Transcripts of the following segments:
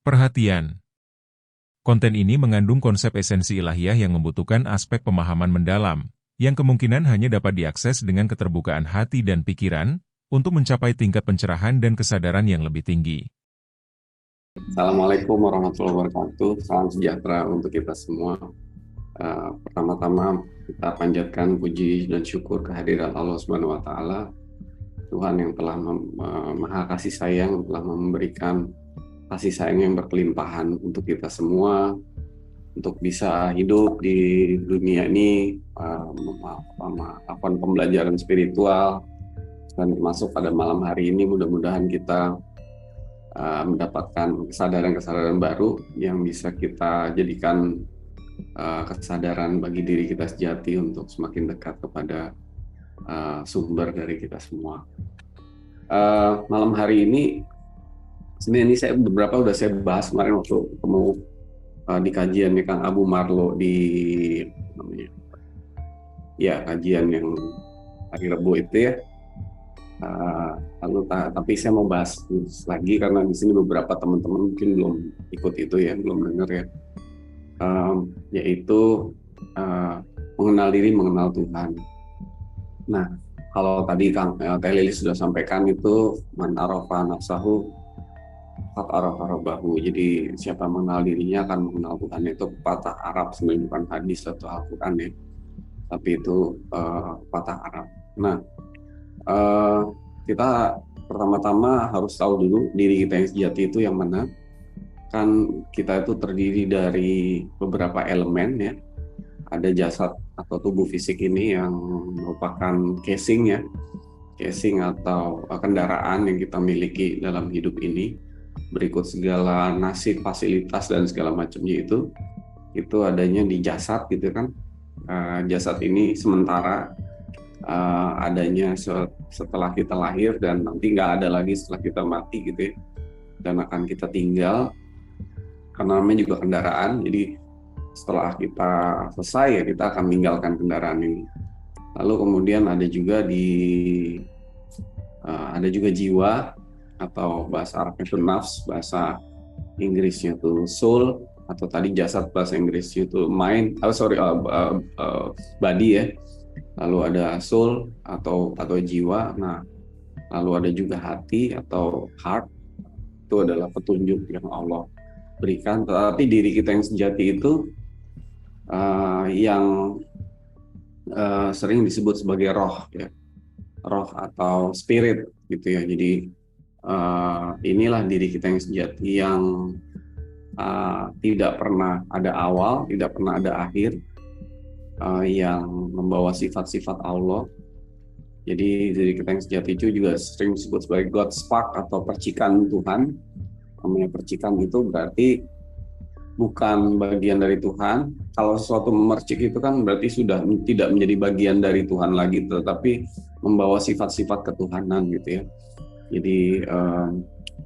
Perhatian. Konten ini mengandung konsep esensi ilahiyah yang membutuhkan aspek pemahaman mendalam, yang kemungkinan hanya dapat diakses dengan keterbukaan hati dan pikiran, untuk mencapai tingkat pencerahan dan kesadaran yang lebih tinggi. Assalamualaikum warahmatullahi wabarakatuh. Salam sejahtera untuk kita semua. Pertama-tama kita panjatkan puji dan syukur kehadirat Allah Subhanahu wa Ta'ala, Tuhan yang telah maha kasih sayang, telah memberikan kasih sayang yang berkelimpahan untuk kita semua, untuk bisa hidup di dunia ini, melakukan pembelajaran spiritual, dan masuk pada malam hari ini mudah-mudahan kita mendapatkan kesadaran-kesadaran baru yang bisa kita jadikan kesadaran bagi diri kita sejati untuk semakin dekat kepada sumber dari kita semua. Malam hari ini sebenarnya ini saya beberapa udah saya bahas kemarin waktu ketemu di kajiannya Kang Abu Marlo di kajian yang hari Rabu itu ya. Tapi saya mau bahas lagi karena di sini beberapa teman-teman mungkin belum ikut itu ya, belum dengar ya, yaitu mengenal diri, mengenal Tuhan. Nah, kalau tadi Kang Teh Lilis sudah sampaikan itu man arafa nafsahu faqad arafa rabbahu. Jadi siapa mengenal dirinya akan mengenal Tuhan. Itu pepatah Arab, sebenarnya bukan hadis atau Al-Quran ya, tapi itu pepatah Arab. Nah, kita pertama-tama harus tahu dulu diri kita yang sejati itu yang mana. Kan kita itu terdiri dari beberapa elemen ya. Ada jasad atau tubuh fisik ini yang merupakan casing ya, casing atau kendaraan yang kita miliki dalam hidup ini. Berikut segala nasib, fasilitas dan segala macamnya itu adanya di jasad gitu kan. Jasad ini sementara adanya setelah kita lahir dan nanti nggak ada lagi setelah kita mati gitu ya, dan akan kita tinggal karena namanya juga kendaraan. Jadi setelah kita selesai ya kita akan meninggalkan kendaraan ini. Lalu kemudian ada juga jiwa atau bahasa Arabnya itu nafs, bahasa Inggrisnya itu soul, atau tadi jasad bahasa Inggrisnya itu mind, body ya. Lalu ada soul atau jiwa. Nah, lalu ada juga hati atau heart. Itu adalah petunjuk yang Allah berikan. Tetapi diri kita yang sejati itu yang sering disebut sebagai roh ya, roh atau spirit gitu ya. Jadi inilah diri kita yang sejati yang tidak pernah ada awal, tidak pernah ada akhir, yang membawa sifat-sifat Allah. Jadi diri kita yang sejati itu juga sering disebut sebagai God Spark atau percikan Tuhan. Namanya percikan itu berarti bukan bagian dari Tuhan. Kalau sesuatu memercik itu kan berarti sudah tidak menjadi bagian dari Tuhan lagi, tetapi membawa sifat-sifat ketuhanan gitu ya. Jadi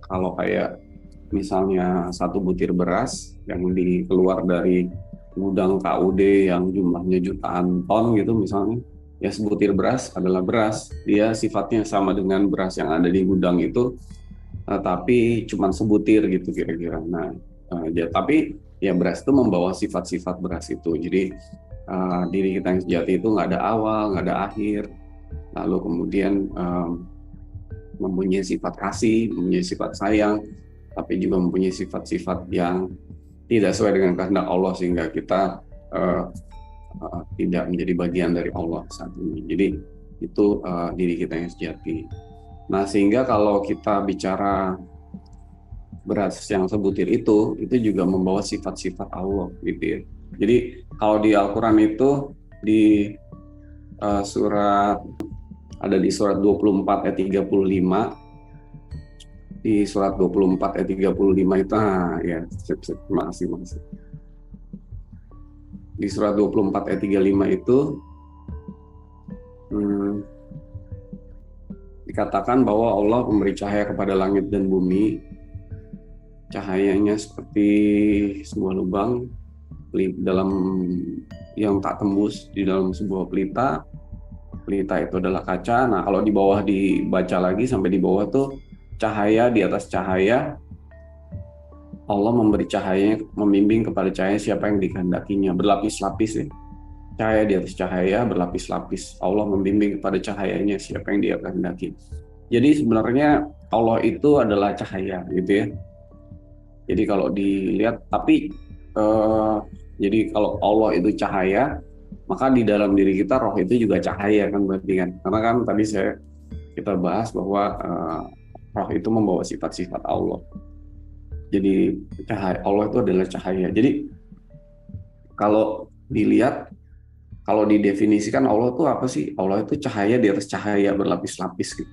kalau kayak misalnya satu butir beras yang dikeluar dari gudang KUD yang jumlahnya jutaan ton gitu misalnya, ya sebutir beras adalah beras, dia sifatnya sama dengan beras yang ada di gudang itu, tapi cuma sebutir gitu kira-kira. Nah, tapi ya beras itu membawa sifat-sifat beras itu. Jadi diri kita yang sejati itu nggak ada awal, nggak ada akhir. Lalu kemudian mempunyai sifat kasih, mempunyai sifat sayang, tapi juga mempunyai sifat-sifat yang tidak sesuai dengan kehendak Allah sehingga kita tidak menjadi bagian dari Allah saat ini. Jadi itu diri kita yang sejati. Nah, sehingga kalau kita bicara beras yang sebutir itu juga membawa sifat-sifat Allah gitu ya. Jadi kalau di Al-Quran itu di ada di surat 24 ayat 35. Di surat 24 ayat 35 itu makasih. Di surat 24 ayat 35 itu dikatakan bahwa Allah memberi cahaya kepada langit dan bumi. Cahayanya seperti sebuah lubang dalam yang tak tembus di dalam sebuah pelita. Pelita itu adalah kaca. Nah, kalau di bawah dibaca lagi sampai di bawah tuh cahaya di atas cahaya, Allah memberi cahaya, membimbing kepada cahaya siapa yang dikehendakinya, berlapis-lapis ya. Cahaya di atas cahaya, berlapis-lapis. Allah membimbing kepada cahayanya siapa yang dia kehendaki. Jadi sebenarnya Allah itu adalah cahaya gitu ya. Jadi kalau dilihat, tapi jadi kalau Allah itu cahaya, maka di dalam diri kita roh itu juga cahaya kan berarti kan. Karena kan tadi kita bahas bahwa roh itu membawa sifat-sifat Allah. Jadi cahaya Allah itu adalah cahaya. Jadi kalau dilihat, kalau didefinisikan Allah itu apa sih? Allah itu cahaya di atas cahaya, berlapis-lapis gitu.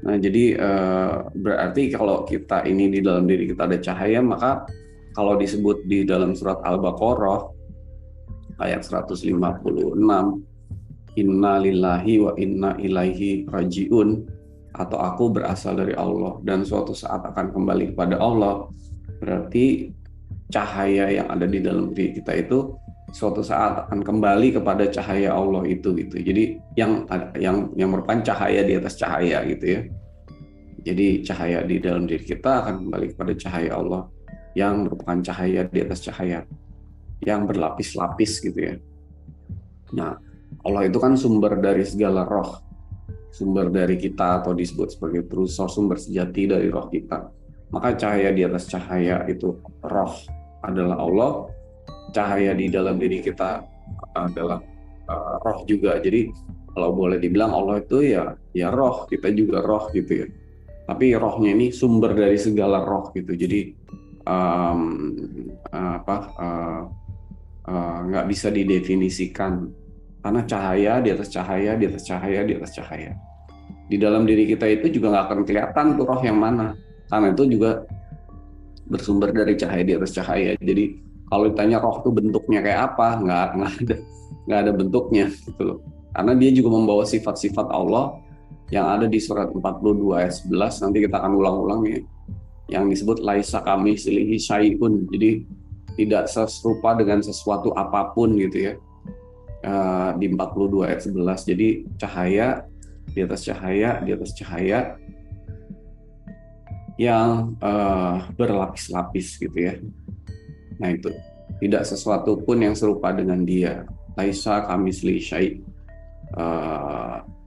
Nah, jadi berarti kalau kita ini di dalam diri kita ada cahaya, maka kalau disebut di dalam surat Al-Baqarah ayat 156, Inna lillahi wa inna ilaihi rajiun, atau aku berasal dari Allah dan suatu saat akan kembali kepada Allah. Berarti cahaya yang ada di dalam diri kita itu suatu saat akan kembali kepada cahaya Allah itu gitu. Jadi yang merupakan cahaya di atas cahaya gitu ya. Jadi cahaya di dalam diri kita akan kembali kepada cahaya Allah yang merupakan cahaya di atas cahaya yang berlapis-lapis gitu ya. Nah, Allah itu kan sumber dari segala roh, sumber dari kita, atau disebut sebagai true source, sumber sejati dari roh kita. Maka cahaya di atas cahaya itu roh adalah Allah, cahaya di dalam diri kita adalah roh juga. Jadi kalau boleh dibilang Allah itu ya roh, kita juga roh gitu ya. Tapi rohnya ini sumber dari segala roh gitu. Jadi nggak bisa didefinisikan, karena cahaya di atas cahaya, di atas cahaya, di atas cahaya. Di dalam diri kita itu juga nggak akan kelihatan tuh roh yang mana, karena itu juga bersumber dari cahaya di atas cahaya. Jadi kalau ditanya roh itu bentuknya kayak apa, nggak ada bentuknya gitu loh. Karena dia juga membawa sifat-sifat Allah yang ada di surat 42 ayat 11. Nanti kita akan ulang-ulang ya, yang disebut laisa kamitslihi syai'un. Jadi tidak serupa dengan sesuatu apapun gitu ya, di 42 ayat 11. Jadi cahaya di atas cahaya, di atas cahaya yang berlapis-lapis gitu ya. Nah itu tidak sesuatu pun yang serupa dengan dia. Laisa kamitslihi syai',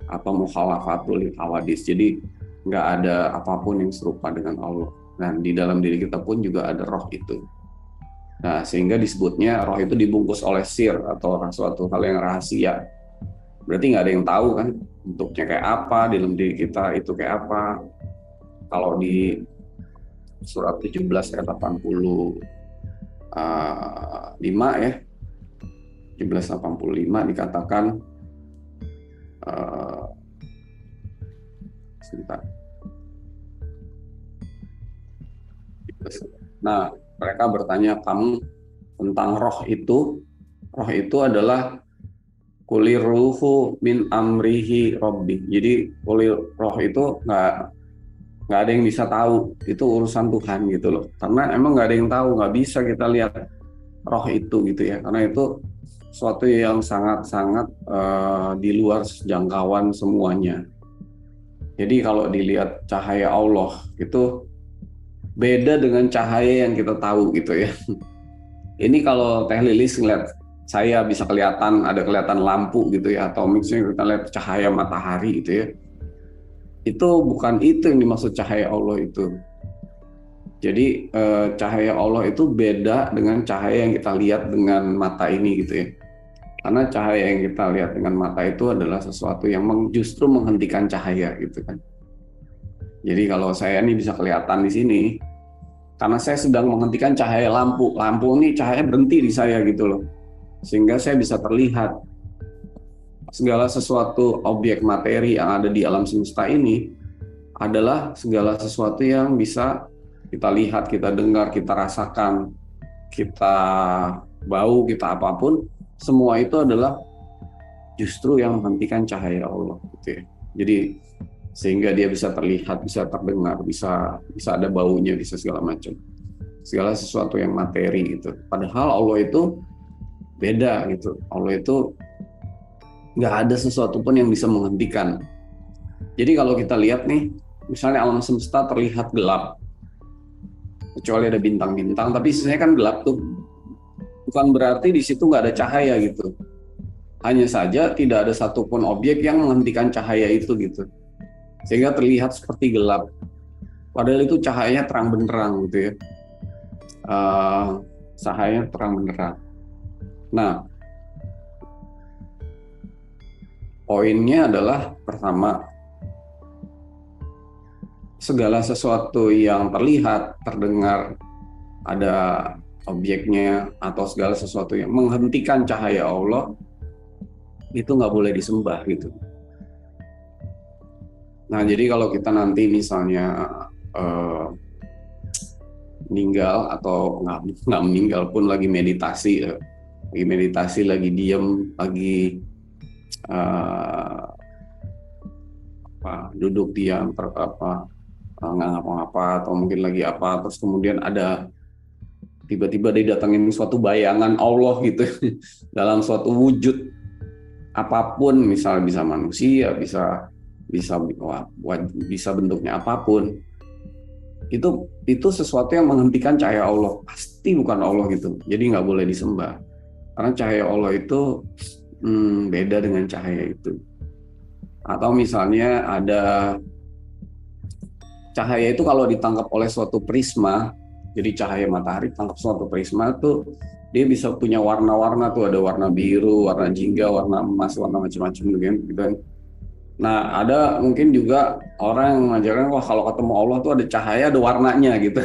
apa mukhalafatul hawadis. Jadi nggak ada apapun yang serupa dengan Allah. Dan di dalam diri kita pun juga ada roh itu. Nah, sehingga disebutnya roh itu dibungkus oleh sir atau suatu hal yang rahasia. Berarti nggak ada yang tahu kan bentuknya kayak apa, di dalam diri kita itu kayak apa. Kalau di surat 17 ayat 85 ya, 1785 dikatakan, sebentar. Nah, mereka bertanya kamu tentang roh itu. Roh itu adalah kulir ruhu min amrihi robbi. Jadi roh itu nggak ada yang bisa tahu, itu urusan Tuhan gitu loh. Karena emang nggak ada yang tahu, nggak bisa kita lihat roh itu gitu ya. Karena itu suatu yang sangat-sangat di luar jangkauan semuanya. Jadi kalau dilihat cahaya Allah itu beda dengan cahaya yang kita tahu gitu ya. Ini kalau Teh Lilis ngeliat saya bisa ada kelihatan lampu gitu ya, atau misalnya kita lihat cahaya matahari gitu ya. Itu bukan itu yang dimaksud cahaya Allah itu. Jadi cahaya Allah itu beda dengan cahaya yang kita lihat dengan mata ini gitu ya. Karena cahaya yang kita lihat dengan mata itu adalah sesuatu yang justru menghentikan cahaya gitu kan. Jadi kalau saya ini bisa kelihatan di sini, karena saya sedang menghentikan cahaya lampu. Lampu ini cahaya berhenti di saya gitu loh. Sehingga saya bisa terlihat. Segala sesuatu objek materi yang ada di alam semesta ini adalah segala sesuatu yang bisa kita lihat, kita dengar, kita rasakan, kita bau, kita apapun. Semua itu adalah justru yang menghentikan cahaya Allah gitu ya. Jadi sehingga dia bisa terlihat, bisa terdengar, bisa ada baunya, bisa segala macam. Segala sesuatu yang materi gitu. Padahal Allah itu beda gitu. Allah itu nggak ada sesuatu pun yang bisa menghentikan. Jadi kalau kita lihat nih, misalnya alam semesta terlihat gelap. kecuali ada bintang-bintang, tapi sisanya kan gelap tuh. Bukan berarti di situ nggak ada cahaya gitu. Hanya saja tidak ada satupun objek yang menghentikan cahaya itu gitu. Sehingga terlihat seperti gelap. Padahal itu cahayanya terang benderang gitu ya. Cahayanya terang benderang. Nah, poinnya adalah pertama, segala sesuatu yang terlihat, terdengar, ada objeknya, atau segala sesuatu yang menghentikan cahaya Allah, itu nggak boleh disembah gitu. Nah, jadi kalau kita nanti misalnya meninggal atau nggak meninggal pun lagi meditasi, lagi diem, lagi duduk diam, nggak ngapa-ngapa, atau mungkin lagi apa, terus kemudian ada tiba-tiba didatengin suatu bayangan Allah gitu dalam suatu wujud apapun, misalnya bisa manusia, bisa bentuknya apapun, itu sesuatu yang menghentikan cahaya Allah, pasti bukan Allah gitu. Jadi nggak boleh disembah karena cahaya Allah itu beda dengan cahaya itu. Atau misalnya ada cahaya itu kalau ditangkap oleh suatu prisma, jadi cahaya matahari tangkap suatu prisma tuh dia bisa punya warna-warna tuh, ada warna biru, warna jingga, warna emas, warna macam-macam gitu kan. Nah, ada mungkin juga orang yang mengajarkan wah kalau ketemu Allah tuh ada cahaya, ada warnanya gitu.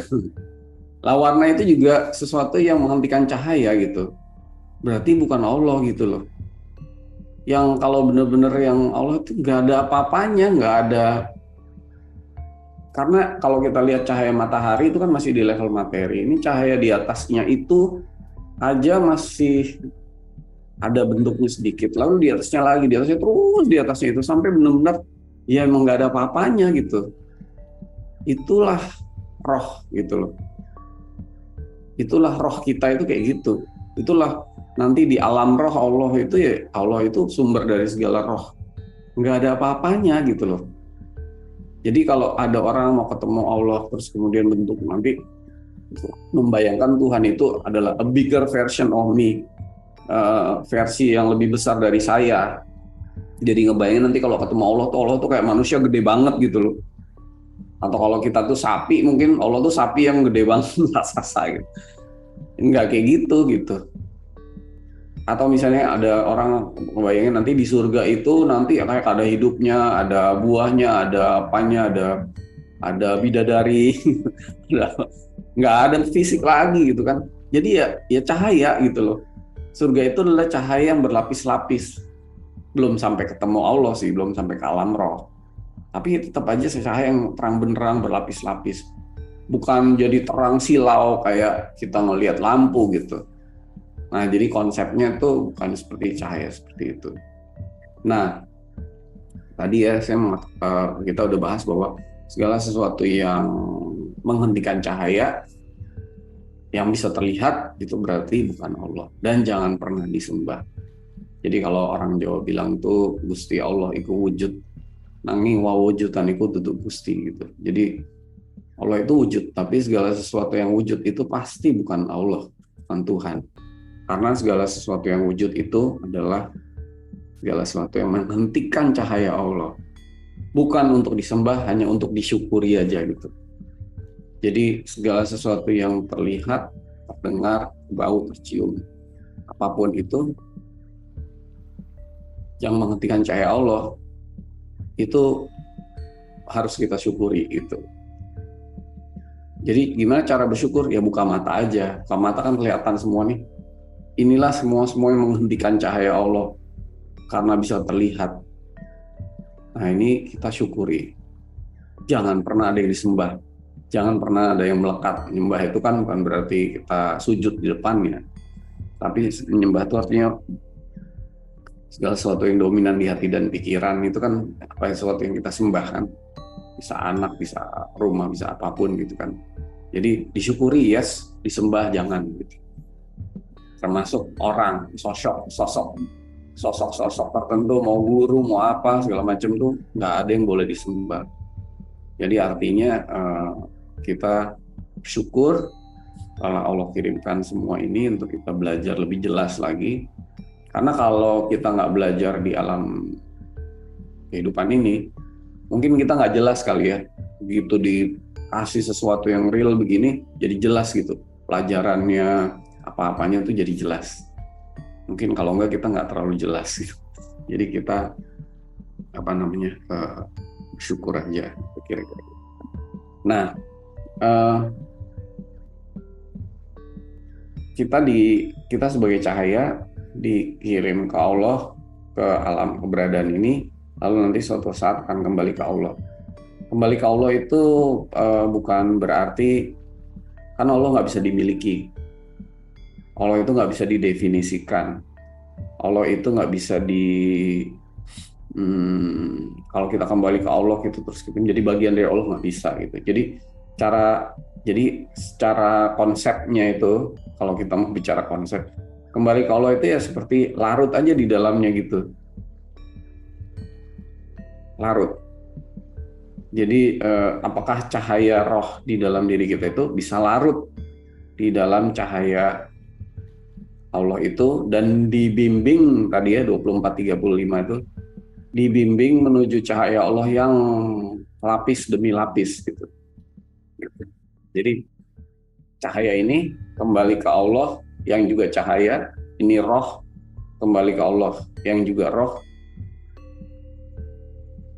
Lah warna itu juga sesuatu yang menghentikan cahaya gitu. Berarti bukan Allah gitu loh. Yang kalau benar-benar yang Allah itu nggak ada apa-apanya, nggak ada. Karena kalau kita lihat cahaya matahari itu kan masih di level materi. Ini cahaya di atasnya itu aja masih ada bentuknya sedikit. Lalu di atasnya lagi, di atasnya terus, di atasnya itu sampai benar-benar ya emang nggak ada apa-apanya gitu. Itulah roh gitu loh. Itulah roh kita itu kayak gitu. Itulah nanti di alam roh Allah itu ya, Allah itu sumber dari segala roh. Nggak ada apa-apanya gitu loh. Jadi kalau ada orang mau ketemu Allah terus kemudian bentuk nanti membayangkan Tuhan itu adalah a bigger version of me, versi yang lebih besar dari saya. Jadi ngebayangin nanti kalau ketemu Allah tuh kayak manusia gede banget gitu loh. Atau kalau kita tuh sapi, mungkin Allah tuh sapi yang gede banget raksasa gitu. Enggak kayak gitu. Atau misalnya ada orang ngebayangin nanti di surga itu nanti kayak ada hidupnya, ada buahnya, ada apanya, ada bidadari, nggak ada fisik lagi gitu kan. Jadi ya cahaya gitu loh. Surga itu adalah cahaya yang berlapis-lapis. Belum sampai ketemu Allah sih, belum sampai ke alam roh. Tapi tetap aja cahaya yang terang benderang berlapis-lapis. Bukan jadi terang silau kayak kita ngelihat lampu gitu. Nah, jadi konsepnya tuh bukan seperti cahaya seperti itu. Nah, tadi ya kita udah bahas bahwa segala sesuatu yang menghentikan cahaya yang bisa terlihat itu berarti bukan Allah dan jangan pernah disembah. Jadi kalau orang Jawa bilang tuh Gusti Allah iku wujud, nanging wawujudan iku duduk Gusti gitu. Jadi Allah itu wujud, tapi segala sesuatu yang wujud itu pasti bukan Allah, bukan Tuhan. Karena segala sesuatu yang wujud itu adalah segala sesuatu yang menghentikan cahaya Allah. Bukan untuk disembah, hanya untuk disyukuri aja gitu. Jadi segala sesuatu yang terlihat, terdengar, bau, tercium, apapun itu yang menghentikan cahaya Allah, itu harus kita syukuri gitu. Jadi gimana cara bersyukur? Ya buka mata aja. Buka mata kan kelihatan semua nih. Inilah semua yang menghentikan cahaya Allah karena bisa terlihat. Nah ini kita syukuri. Jangan pernah ada yang disembah. Jangan pernah ada yang melekat. Menyembah itu kan bukan berarti kita sujud di depannya. Tapi menyembah itu artinya segala sesuatu yang dominan di hati dan pikiran itu kan apa sesuatu yang kita sembah kan. Bisa anak, bisa rumah, bisa apapun gitu kan. Jadi disyukuri yes, disembah jangan gitu. Termasuk orang, sosok tertentu, mau guru, mau apa, segala macam tuh nggak ada yang boleh disembah. Jadi artinya kita syukur Allah kirimkan semua ini untuk kita belajar lebih jelas lagi. Karena kalau kita nggak belajar di alam kehidupan ini, mungkin kita nggak jelas kali ya. Begitu dikasih sesuatu yang real begini, jadi jelas gitu. Pelajarannya, apa-apanya tuh jadi jelas. Mungkin kalau nggak kita nggak terlalu jelas gitu. Jadi kita bersyukur aja kira-kira. Nah, kita sebagai cahaya dikirim ke Allah, ke alam keberadaan ini, lalu nanti suatu saat akan kembali ke Allah. Kembali ke Allah itu bukan berarti kan Allah nggak bisa dimiliki, Allah itu nggak bisa didefinisikan, Allah itu nggak bisa kalau kita kembali ke Allah gitu terus kita menjadi bagian dari Allah, nggak bisa gitu. Jadi secara konsepnya itu, kalau kita mau bicara konsep, kembali ke Allah itu ya seperti larut aja di dalamnya gitu. Larut. Jadi apakah cahaya roh di dalam diri kita itu bisa larut di dalam cahaya Allah itu dan dibimbing tadi ya 24-35 itu, dibimbing menuju cahaya Allah yang lapis demi lapis gitu. Jadi cahaya ini kembali ke Allah yang juga cahaya, ini roh kembali ke Allah yang juga roh,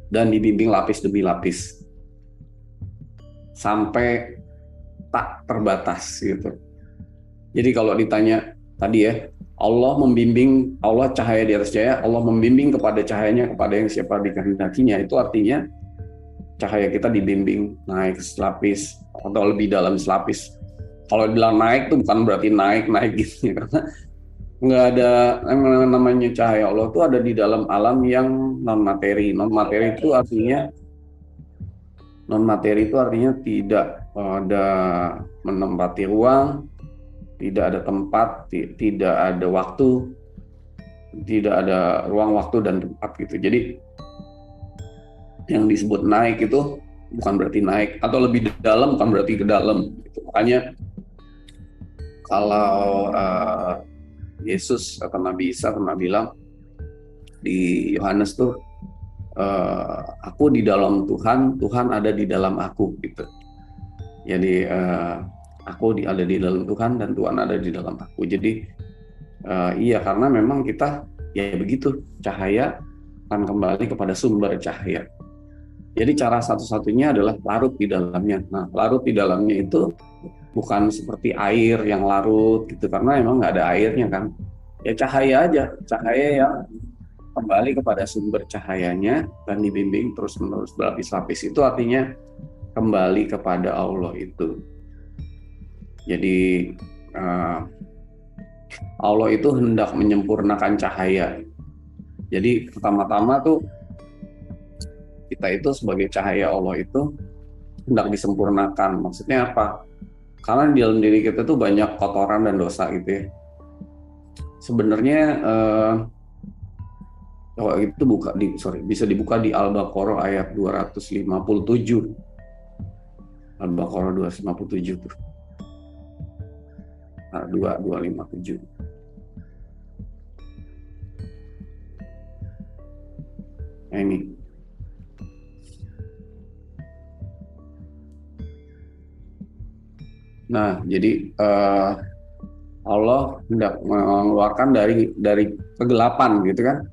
dan dibimbing lapis demi lapis sampai tak terbatas gitu. Jadi kalau ditanya tadi ya, Allah cahaya di atas cahaya, Allah membimbing kepada cahayanya kepada yang siapa dikehendakinya, itu artinya cahaya kita dibimbing naik selapis atau lebih dalam selapis. Kalau bilang naik itu bukan berarti naik gitu ya, karena nggak ada yang namanya cahaya Allah itu ada di dalam alam yang non materi. Non materi itu artinya tidak ada menempati ruang, tidak ada tempat, tidak ada waktu, tidak ada ruang, waktu dan tempat gitu. Jadi yang disebut naik itu bukan berarti naik, atau lebih dalam bukan berarti ke dalam gitu. Makanya kalau Yesus atau Nabi Isa pernah bilang di Yohanes tuh, aku di dalam Tuhan, Tuhan ada di dalam aku gitu. Jadi aku ada di dalam Tuhan dan Tuhan ada di dalam aku. Jadi iya, karena memang kita ya begitu, cahaya akan kembali kepada sumber cahaya. Jadi cara satu-satunya adalah larut di dalamnya. Nah, larut di dalamnya itu bukan seperti air yang larut gitu, karena emang nggak ada airnya kan. Ya cahaya aja, cahaya yang kembali kepada sumber cahayanya dan dibimbing terus-menerus berlapis-lapis. Itu artinya kembali kepada Allah itu. Jadi Allah itu hendak menyempurnakan cahaya. Jadi pertama-tama tuh kita itu sebagai cahaya Allah itu hendak disempurnakan. Maksudnya apa? Karena di dalam diri kita tuh banyak kotoran dan dosa gitu ya. Sebenarnya kalau itu bisa dibuka di Al-Baqarah ayat 257. Al-Baqarah 257 tuh. 257. Nah ini. Nah, jadi Allah hendak mengeluarkan dari kegelapan gitu kan,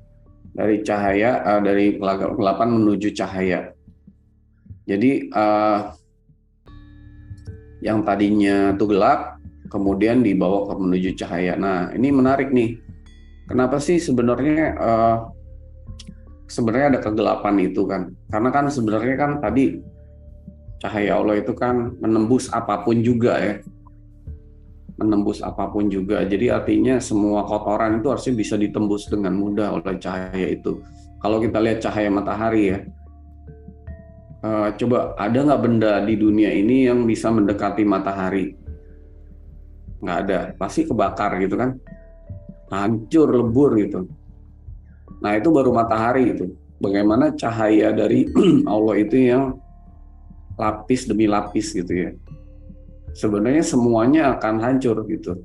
dari cahaya, dari kegelapan menuju cahaya. Jadi yang tadinya itu gelap, kemudian dibawa menuju cahaya. Nah, ini menarik nih. Kenapa sih sebenarnya ada kegelapan itu kan? Karena kan sebenarnya kan tadi cahaya Allah itu kan menembus apapun juga ya. Menembus apapun juga. Jadi artinya semua kotoran itu harusnya bisa ditembus dengan mudah oleh cahaya itu. Kalau kita lihat cahaya matahari ya, coba ada nggak benda di dunia ini yang bisa mendekati matahari? Nggak ada, pasti kebakar gitu kan, hancur, lebur gitu. Nah itu baru matahari itu. Bagaimana cahaya dari Allah itu yang lapis demi lapis gitu ya. sebenarnya semuanya akan hancur gitu.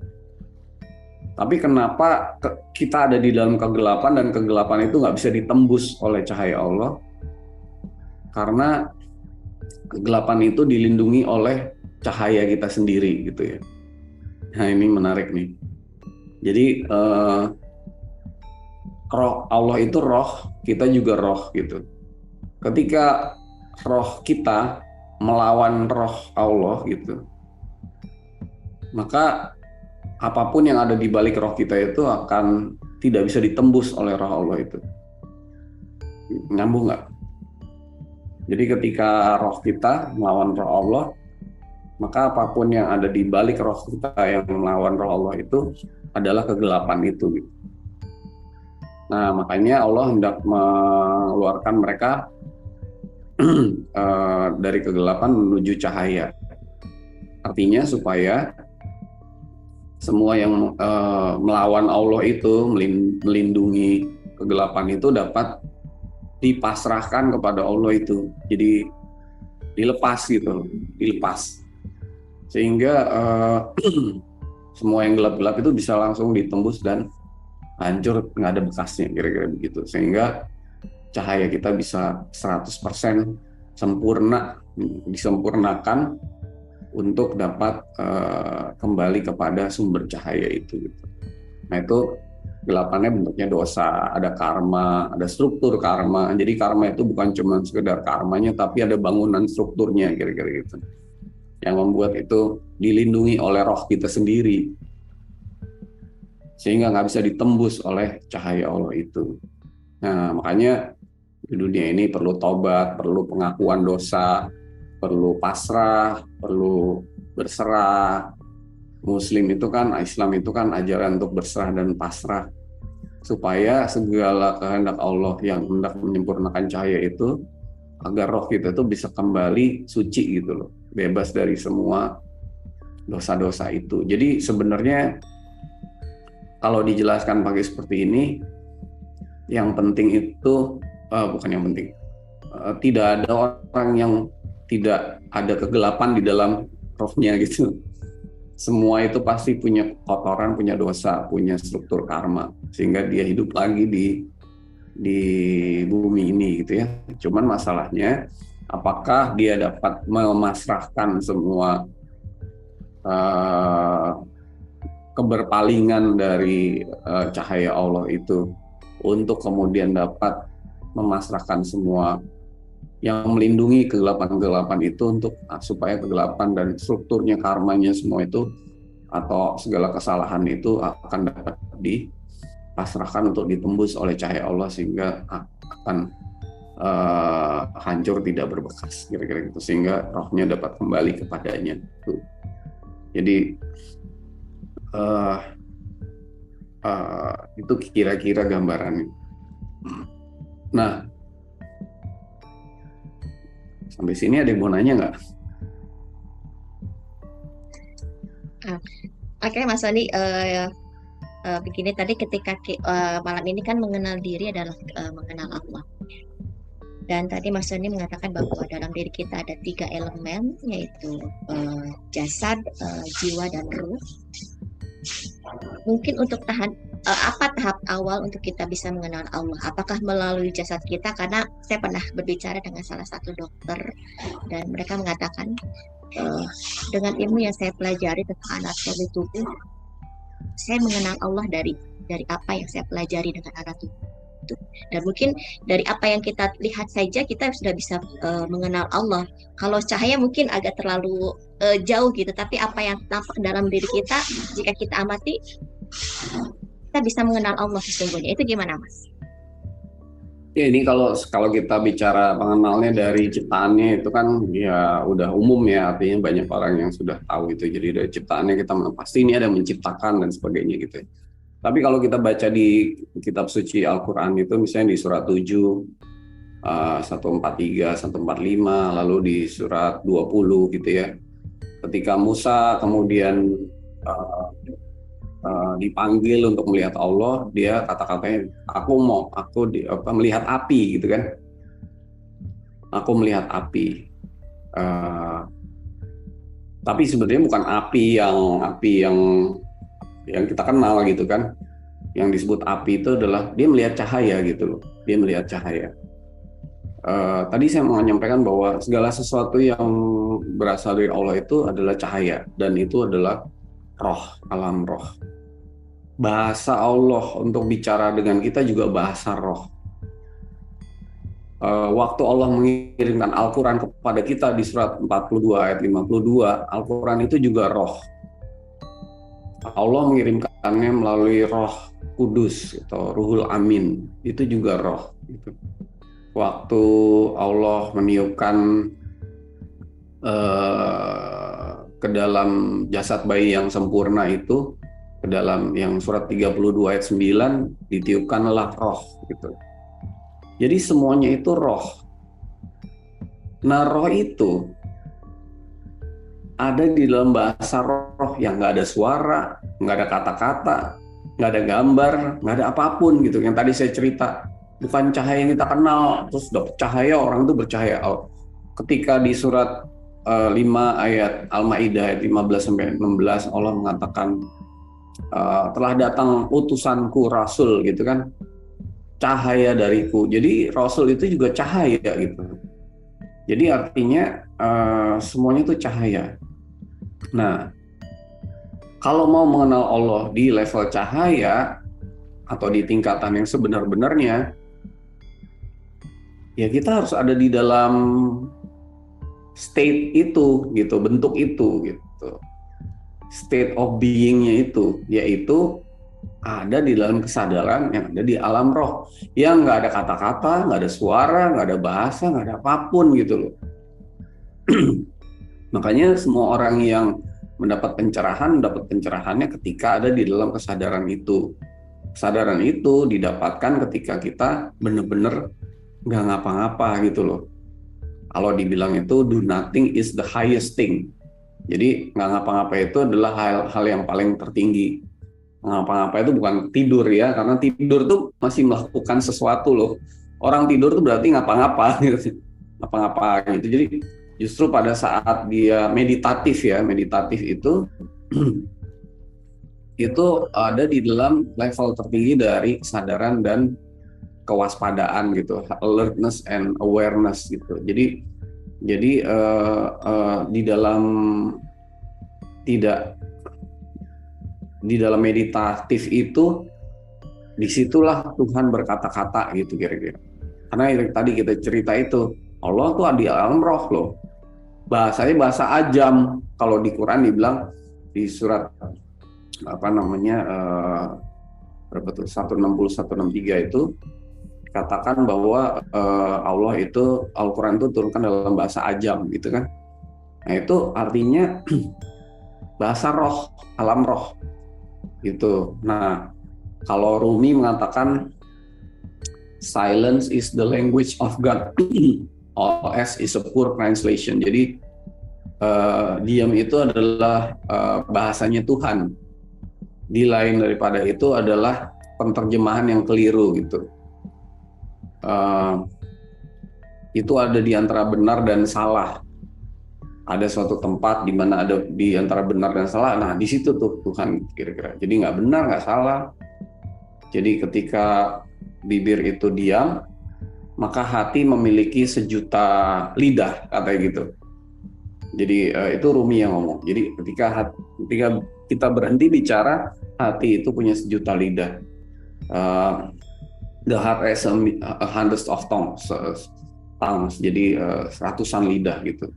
Tapi kenapa kita ada di dalam kegelapan dan kegelapan itu nggak bisa ditembus oleh cahaya Allah? Karena kegelapan itu dilindungi oleh cahaya kita sendiri gitu ya. Nah ini menarik nih. Jadi roh Allah itu roh, kita juga roh gitu. Ketika roh kita melawan roh Allah gitu, maka apapun yang ada di balik roh kita itu akan tidak bisa ditembus oleh roh Allah itu. Nyambung nggak? Jadi ketika roh kita melawan roh Allah, maka apapun yang ada di balik roh kita yang melawan roh Allah itu adalah kegelapan itu. Gitu. Nah makanya Allah hendak mengeluarkan mereka dari kegelapan menuju cahaya. Artinya supaya semua yang melawan Allah itu, melindungi kegelapan itu dapat dipasrahkan kepada Allah itu. Jadi dilepas gitu, dilepas. Sehingga semua yang gelap-gelap itu bisa langsung ditembus dan hancur, nggak ada bekasnya, kira-kira begitu. Sehingga cahaya kita bisa 100% sempurna, disempurnakan untuk dapat kembali kepada sumber cahaya itu. Gitu. Nah itu gelapannya bentuknya dosa, ada karma, ada struktur karma. Jadi karma itu bukan cuma sekedar karmanya, tapi ada bangunan strukturnya, kira-kira gitu. Yang membuat itu dilindungi oleh roh kita sendiri, sehingga nggak bisa ditembus oleh cahaya Allah itu. Nah makanya di dunia ini perlu tobat, perlu pengakuan dosa, perlu pasrah, perlu berserah. Muslim itu kan, Islam itu kan ajaran untuk berserah dan pasrah, supaya segala kehendak Allah yang hendak menyempurnakan cahaya itu, agar roh kita itu bisa kembali suci gitu loh, bebas dari semua dosa-dosa itu. Jadi sebenarnya kalau dijelaskan pakai seperti ini, yang penting itu bukan yang penting, tidak ada orang yang tidak ada kegelapan di dalam rohnya gitu. Semua itu pasti punya kotoran, punya dosa, punya struktur karma, sehingga dia hidup lagi di bumi ini gitu ya. Cuman masalahnya apakah dia dapat memasrahkan semua keberpalingan dari cahaya Allah itu untuk kemudian dapat memasrahkan semua yang melindungi kegelapan-kegelapan itu untuk supaya kegelapan dan strukturnya, karmanya semua itu atau segala kesalahan itu akan dapat dipasrahkan untuk ditembus oleh cahaya Allah, sehingga akan hancur tidak berbekas, kira-kira gitu, sehingga rohnya dapat kembali kepadanya. Jadi itu kira-kira gambarannya. Nah, sampai sini ada yang mau nanya nggak? Oke, Mas Wandi, begini tadi ketika malam ini kan mengenal diri adalah mengenal Allah. Dan tadi Mas Wandi mengatakan bahwa dalam diri kita ada 3 elemen, yaitu jasad, jiwa, dan ruh. Mungkin untuk apa tahap awal untuk kita bisa mengenal Allah? Apakah melalui jasad kita? Karena saya pernah berbicara dengan salah satu dokter dan mereka mengatakan dengan ilmu yang saya pelajari tentang anatomi tubuh, saya mengenal Allah dari apa yang saya pelajari dengan anatomi itu. Dan mungkin dari apa yang kita lihat saja kita sudah bisa mengenal Allah. Kalau cahaya mungkin agak terlalu jauh gitu, tapi apa yang tampak dalam diri kita, jika kita amati, kita bisa mengenal Allah sesungguhnya. Itu gimana, Mas? Ya ini kalau kita bicara mengenalnya dari ciptaannya itu kan ya udah umum ya, artinya banyak orang yang sudah tahu itu. Jadi dari ciptaannya kita pasti ini ada menciptakan dan sebagainya gitu. Tapi kalau kita baca di kitab suci Al-Quran itu misalnya di surat 7, 143, 145, lalu di surat 20 gitu ya. Ketika Musa kemudian dipanggil untuk melihat Allah, dia kata-katanya, aku melihat api gitu kan. Aku melihat api. Tapi sebenarnya bukan api yang kita kenal gitu kan. Yang disebut api itu adalah dia melihat cahaya gitu loh. Dia melihat cahaya. Tadi saya mau menyampaikan bahwa segala sesuatu yang berasal dari Allah itu adalah cahaya, dan itu adalah roh, alam roh. Bahasa Allah untuk bicara dengan kita juga bahasa roh. Waktu Allah mengirimkan Al-Quran kepada kita di surat 42 ayat 52, Al-Quran itu juga roh. Allah mengirimkannya melalui roh kudus atau ruhul amin, itu juga roh gitu. Waktu Allah meniupkan ke dalam jasad bayi yang sempurna itu, ke dalam yang surat 32 ayat 9, ditiupkanlah roh gitu. Jadi semuanya itu roh. Nah, roh itu ada di dalam bahasa roh yang nggak ada suara, nggak ada kata-kata, nggak ada gambar, nggak ada apapun gitu. Yang tadi saya cerita, bukan cahaya yang kita kenal, terus dapat cahaya, orang itu bercahaya. Ketika di surat 5 ayat Al-Maidah ayat 15-16, Allah mengatakan, telah datang utusanku Rasul gitu kan, cahaya dariku. Jadi Rasul itu juga cahaya gitu. Jadi artinya semuanya itu cahaya. Nah, kalau mau mengenal Allah di level cahaya atau di tingkatan yang sebenar-benarnya, ya kita harus ada di dalam state itu gitu, bentuk itu gitu. State of being-nya itu, yaitu ada di dalam kesadaran yang ada di alam roh, yang nggak ada kata-kata, nggak ada suara, nggak ada bahasa, nggak ada apapun gitu loh. Makanya semua orang yang mendapat pencerahannya ketika ada di dalam kesadaran itu. Kesadaran itu didapatkan ketika kita benar-benar nggak ngapa-ngapa gitu loh. Kalau dibilang itu do nothing is the highest thing. Jadi nggak ngapa-ngapa itu adalah hal yang paling tertinggi. Ngapa-ngapa itu bukan tidur ya, karena tidur tuh masih melakukan sesuatu loh. Orang tidur tuh berarti ngapa-ngapa gitu. Ngapa-ngapa gitu. Jadi justru pada saat dia meditatif itu itu ada di dalam level tertinggi dari kesadaran dan kewaspadaan gitu, alertness and awareness gitu. Jadi di dalam meditatif itu, disitulah Tuhan berkata-kata gitu kira-kira. Karena yang tadi kita cerita itu, Allah tuh di alam roh loh. Bahasanya bahasa ajam. Kalau di Quran dibilang di surat berapa tuh 160-163 itu katakan bahwa Allah itu, Al-Quran itu turunkan dalam bahasa ajam gitu kan. Nah itu artinya bahasa roh, alam roh gitu. Nah kalau Rumi mengatakan silence is the language of God, OS is a poor translation. Jadi diam itu adalah bahasanya Tuhan. Di lain daripada itu adalah penerjemahan yang keliru gitu. Itu ada di antara benar dan salah. Ada suatu tempat di mana ada di antara benar dan salah. Nah di situ tuh Tuhan kira-kira. Jadi nggak benar nggak salah. Jadi ketika bibir itu diam, maka hati memiliki sejuta lidah, katanya gitu. Jadi itu Rumi yang ngomong. Jadi ketika kita berhenti bicara, hati itu punya sejuta lidah. The heart has a hundreds of tongues, jadi ratusan lidah gitu.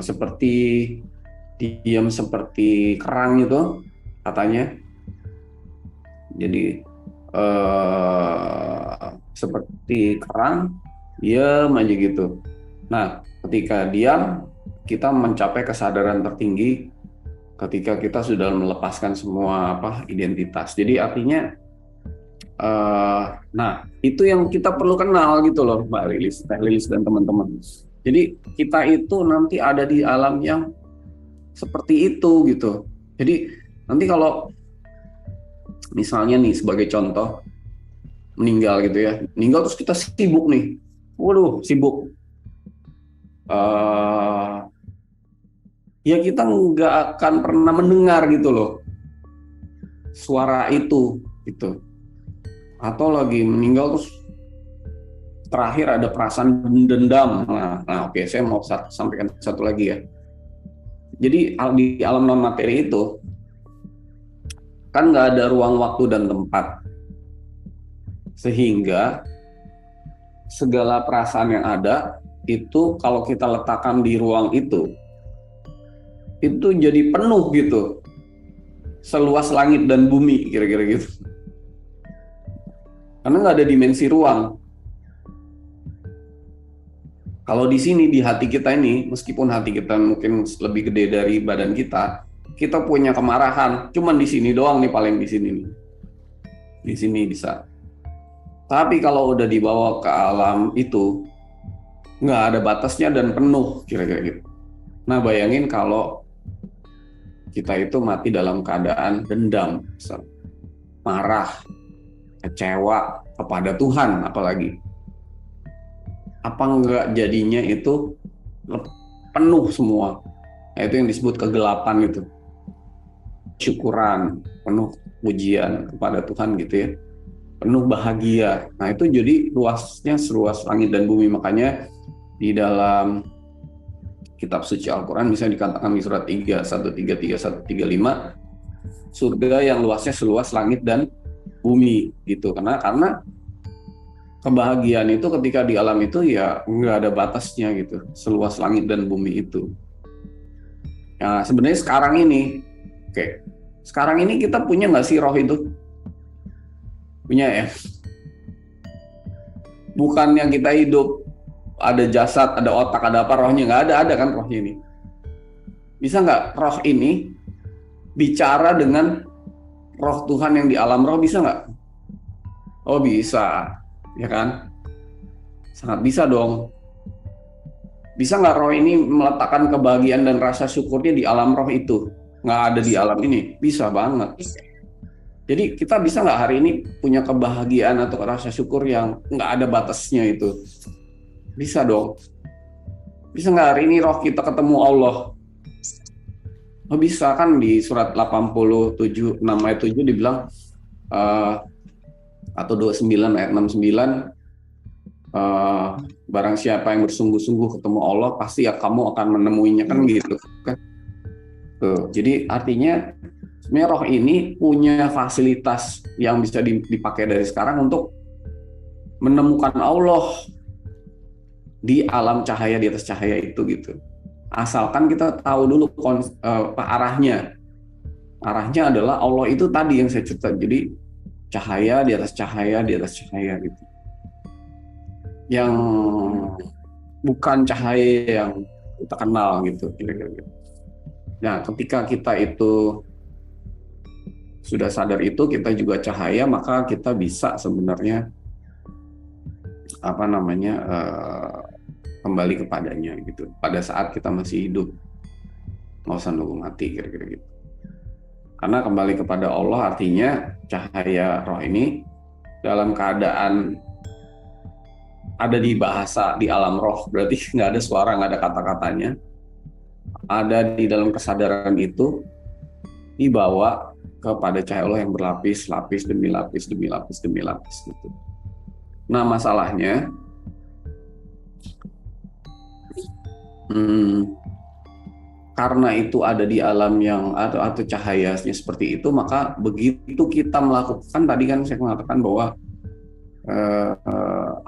Seperti diam seperti kerang itu katanya. Jadi seperti kerang diam aja gitu. Nah ketika diam, kita mencapai kesadaran tertinggi ketika kita sudah melepaskan semua identitas. Jadi artinya nah itu yang kita perlu kenal gitu loh Mbak Lilis dan teman-teman. Jadi kita itu nanti ada di alam yang seperti itu gitu. Jadi nanti kalau misalnya nih sebagai contoh meninggal gitu ya, meninggal terus kita sibuk nih, waduh sibuk eh, ya kita nggak akan pernah mendengar gitu loh suara itu gitu. Atau lagi meninggal terus terakhir ada perasaan dendam. Nah, oke, saya mau sampaikan satu lagi ya. Jadi di alam non materi itu kan nggak ada ruang waktu dan tempat, sehingga segala perasaan yang ada itu kalau kita letakkan di ruang itu jadi penuh gitu, seluas langit dan bumi kira-kira gitu. Karena nggak ada dimensi ruang. Kalau di sini di hati kita ini, meskipun hati kita mungkin lebih gede dari badan kita punya kemarahan. Cuman di sini doang nih, paling di sini nih. Di sini bisa. Tapi kalau udah dibawa ke alam itu, nggak ada batasnya dan penuh kira-kira gitu. Nah, bayangin kalau kita itu mati dalam keadaan dendam, marah, kecewa kepada Tuhan apalagi. Apa enggak jadinya itu penuh semua. Nah, itu yang disebut kegelapan itu. Syukuran, penuh pujian kepada Tuhan gitu ya. Penuh bahagia. Nah, itu jadi luasnya seluas langit dan bumi. Makanya di dalam kitab suci Al-Quran misalnya dikatakan di surat 3, 133, 135, surga yang luasnya seluas langit dan bumi gitu. Karena kebahagiaan itu ketika di alam itu ya nggak ada batasnya gitu, seluas langit dan bumi itu. Nah, sebenarnya sekarang ini kita punya nggak sih roh itu? Punya ya. Bukan yang kita hidup ada jasad, ada otak, ada apa, rohnya nggak ada kan rohnya ini. Bisa nggak roh ini bicara dengan roh Tuhan yang di alam roh, bisa nggak? Oh bisa, ya kan? Sangat bisa dong. Bisa nggak roh ini meletakkan kebahagiaan dan rasa syukurnya di alam roh itu? Nggak ada di alam ini? Bisa banget. Bisa. Jadi kita bisa nggak hari ini punya kebahagiaan atau rasa syukur yang nggak ada batasnya itu? Bisa dong. Bisa nggak hari ini roh kita ketemu Allah? Oh bisa, kan di surat 87, 6 ayat 7 dibilang, atau 29 ayat 69, barang siapa yang bersungguh-sungguh ketemu Allah pasti ya kamu akan menemuinya, kan gitu kan. Tuh, jadi artinya sebenarnya roh ini punya fasilitas yang bisa dipakai dari sekarang untuk menemukan Allah di alam cahaya, di atas cahaya itu gitu. Asalkan kita tahu dulu arahnya. Arahnya adalah Allah itu tadi yang saya cerita. Jadi cahaya di atas cahaya, di atas cahaya gitu. Yang bukan cahaya yang kita kenal gitu, kira-kira gitu. Nah, ketika kita itu sudah sadar itu kita juga cahaya, maka kita bisa sebenarnya kembali kepadanya gitu pada saat kita masih hidup, nggak usah nunggu mati kira-kira gitu. Karena kembali kepada Allah artinya cahaya roh ini dalam keadaan ada di bahasa di alam roh, berarti nggak ada suara, nggak ada kata-katanya, ada di dalam kesadaran itu, dibawa kepada cahaya Allah yang berlapis, lapis demi lapis demi lapis demi lapis gitu. Nah, masalahnya karena itu ada di alam yang atau cahayanya seperti itu, maka begitu kita melakukan, tadi kan saya mengatakan bahwa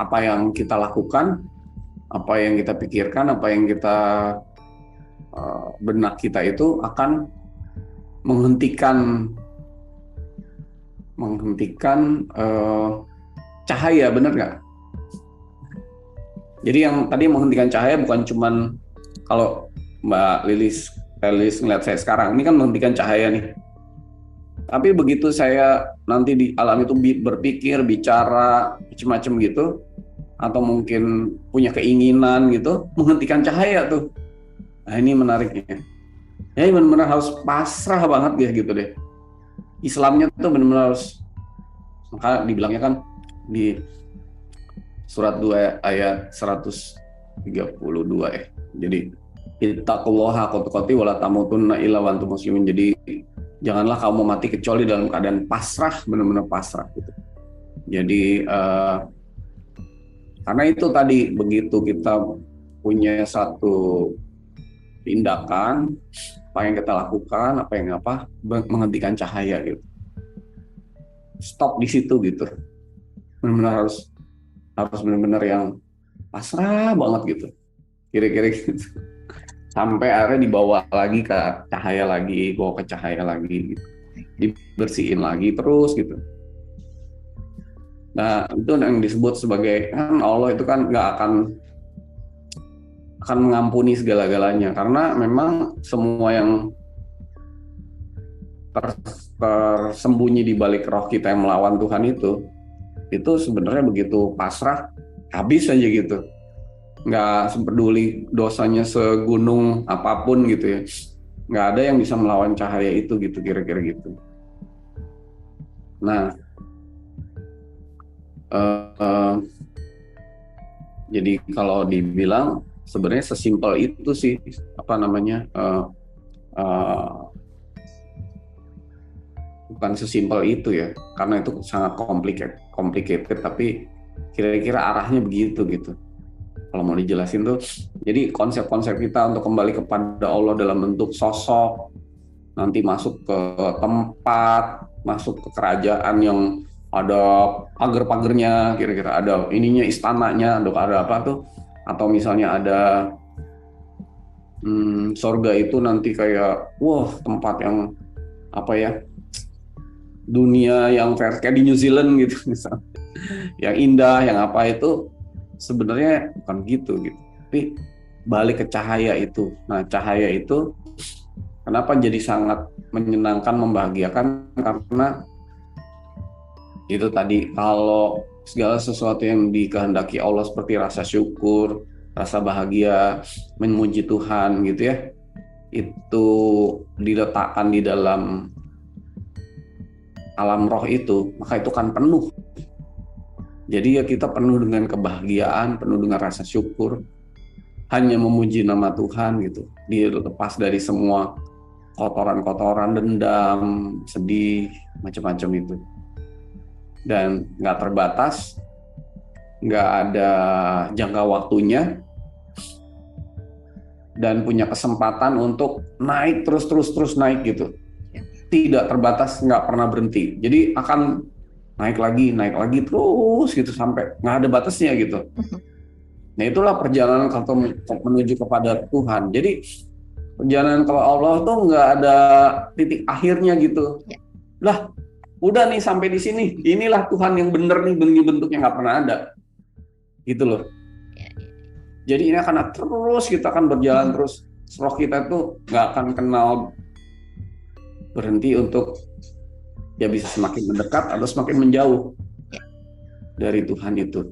apa yang kita lakukan, apa yang kita pikirkan, apa yang kita benak kita itu akan menghentikan cahaya, benar nggak? Jadi yang tadi menghentikan cahaya bukan cuman kalau Mbak Lilis ngeliat saya sekarang, ini kan menghentikan cahaya nih. Tapi begitu saya nanti di alam itu berpikir, bicara, macam-macam gitu, atau mungkin punya keinginan gitu, menghentikan cahaya tuh. Nah, ini menariknya. Ya benar-benar harus pasrah banget ya gitu deh. Islamnya tuh benar-benar harus, maka dibilangnya kan di surat 2 ayat 132 ya. Jadi ittaqullaha haqqa tuqatih wa la tamutunna illa wa antum muslimin. Jadi janganlah kamu mati kecuali dalam keadaan pasrah, benar-benar pasrah gitu. Jadi karena itu tadi, begitu kita punya satu tindakan, apa yang kita lakukan, menghentikan cahaya gitu. Stop di situ gitu. Benar-benar harus benar-benar yang pasrah banget gitu. Kira-kira gitu. Sampai akhirnya dibawa lagi ke cahaya lagi, bawa ke cahaya lagi gitu. Dibersihin lagi terus gitu. Nah, itu yang disebut sebagai, kan Allah itu kan nggak akan mengampuni segala-galanya, karena memang semua yang tersembunyi di balik roh kita yang melawan Tuhan itu sebenarnya begitu pasrah, habis aja gitu. Nggak peduli dosanya segunung apapun gitu ya. Nggak ada yang bisa melawan cahaya itu gitu, kira-kira gitu. Nah, jadi kalau dibilang sebenarnya sesimpel itu sih, bukan sesimpel itu ya, karena itu sangat complicated, tapi kira-kira arahnya begitu gitu. Kalau mau dijelasin tuh, jadi konsep-konsep kita untuk kembali kepada Allah dalam bentuk sosok, nanti masuk ke tempat, masuk ke kerajaan yang ada pagar-pagernya, kira-kira ada ininya, istananya, ada apa tuh, atau misalnya ada sorga itu nanti kayak tempat yang apa ya, dunia yang kayak di New Zealand gitu misalnya, yang indah, yang apa, itu sebenarnya bukan gitu, tapi balik ke cahaya itu. Nah, cahaya itu kenapa jadi sangat menyenangkan, membahagiakan, karena itu tadi, kalau segala sesuatu yang dikehendaki Allah seperti rasa syukur, rasa bahagia, memuji Tuhan gitu ya, itu diletakkan di dalam alam roh itu, maka itu kan penuh. Jadi ya kita penuh dengan kebahagiaan, penuh dengan rasa syukur, hanya memuji nama Tuhan gitu, dilepas dari semua kotoran-kotoran, dendam, sedih, macam-macam itu. Dan nggak terbatas, nggak ada jangka waktunya, dan punya kesempatan untuk naik terus naik gitu, tidak terbatas, nggak pernah berhenti. Jadi akan naik lagi terus gitu sampai nggak ada batasnya gitu. Nah, itulah perjalanan menuju kepada Tuhan. Jadi perjalanan ke Allah tuh nggak ada titik akhirnya gitu. Lah, udah nih sampai di sini, inilah Tuhan yang bener nih, bentuknya nggak pernah ada, gitu loh. Jadi ini akan terus, kita akan berjalan terus. Roh kita tuh nggak akan kenal berhenti untuk ya bisa semakin mendekat atau semakin menjauh dari Tuhan itu.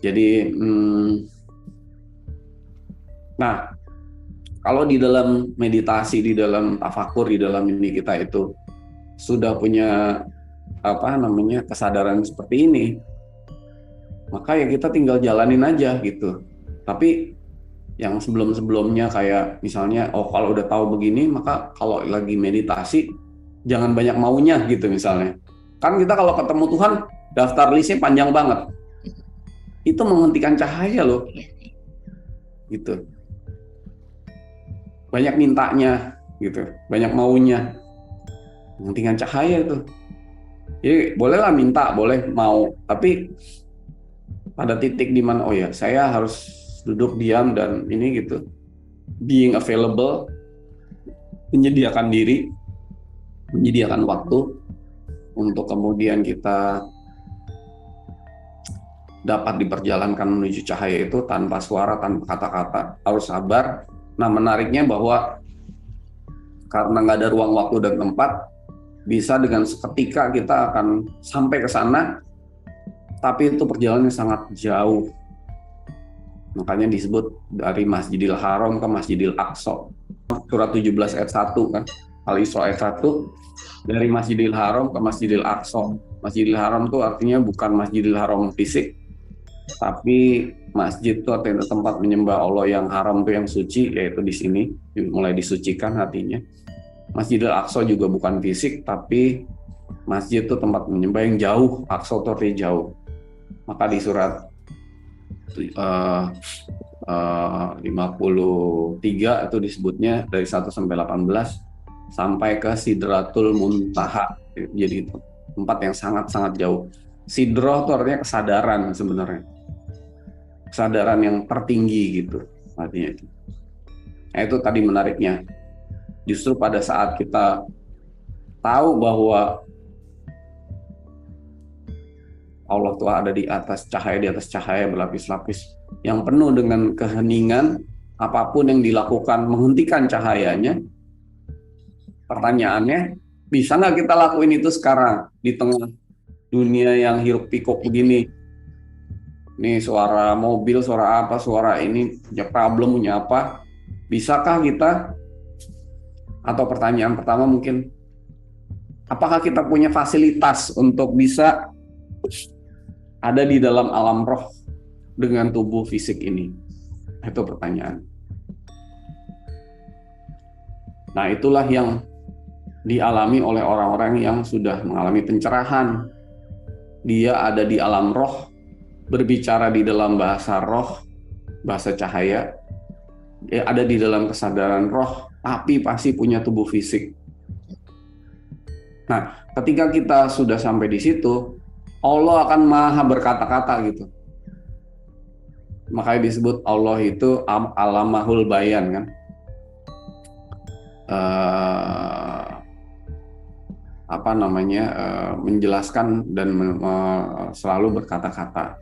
Jadi, nah, kalau di dalam meditasi, di dalam tafakur, di dalam ini kita itu sudah punya kesadaran seperti ini, maka ya kita tinggal jalanin aja gitu. Tapi yang sebelum-sebelumnya kayak misalnya, kalau udah tahu begini, maka kalau lagi meditasi jangan banyak maunya gitu misalnya. Kan kita kalau ketemu Tuhan daftar listnya panjang banget. Itu menghentikan cahaya loh. Gitu. Banyak mintanya gitu, banyak maunya. Menghentikan cahaya itu. Jadi bolehlah minta, boleh mau, tapi pada titik di mana saya harus duduk diam dan ini gitu, being available, menyediakan diri, menyediakan waktu untuk kemudian kita dapat diperjalankan menuju cahaya itu tanpa suara, tanpa kata-kata, harus sabar. Nah, menariknya bahwa karena nggak ada ruang, waktu, dan tempat, bisa dengan seketika kita akan sampai ke sana, tapi itu perjalanannya sangat jauh. Makanya disebut dari Masjidil Haram ke Masjidil Aqsa. Surat 17 ayat 1 kan, Al-Isra ayat 1, dari Masjidil Haram ke Masjidil Aqsa. Masjidil Haram itu artinya bukan Masjidil Haram fisik, Tapi masjid itu artinya tempat menyembah Allah yang haram, itu yang suci, yaitu di sini mulai disucikan hatinya. Masjidil Aqsa juga bukan fisik, tapi masjid itu tempat menyembah yang jauh. Aqsa itu artinya jauh. Maka di surat 53 itu disebutnya dari 1 sampai 18 sampai ke Sidratul Muntaha. Jadi itu tempat yang sangat-sangat jauh. Sidroh itu artinya kesadaran sebenarnya. Kesadaran yang tertinggi gitu artinya itu. Nah, itu tadi menariknya. Justru pada saat kita tahu bahwa Allah tuh ada di atas cahaya berlapis-lapis yang penuh dengan keheningan, apapun yang dilakukan menghentikan cahayanya. Pertanyaannya, bisa nggak kita lakuin itu sekarang di tengah dunia yang hiruk pikuk begini? Nih suara mobil, suara apa, suara ini punya problem, punya apa? Bisakah kita? Atau pertanyaan pertama mungkin, apakah kita punya fasilitas untuk bisa ada di dalam alam roh dengan tubuh fisik ini? Itu pertanyaan. Nah, itulah yang dialami oleh orang-orang yang sudah mengalami pencerahan. Dia ada di alam roh, berbicara di dalam bahasa roh, bahasa cahaya. Dia ada di dalam kesadaran roh, tapi pasti punya tubuh fisik. Nah, ketika kita sudah sampai di situ, Allah akan maha berkata-kata gitu. Makanya disebut Allah itu alamahul bayan kan. Menjelaskan dan selalu berkata-kata.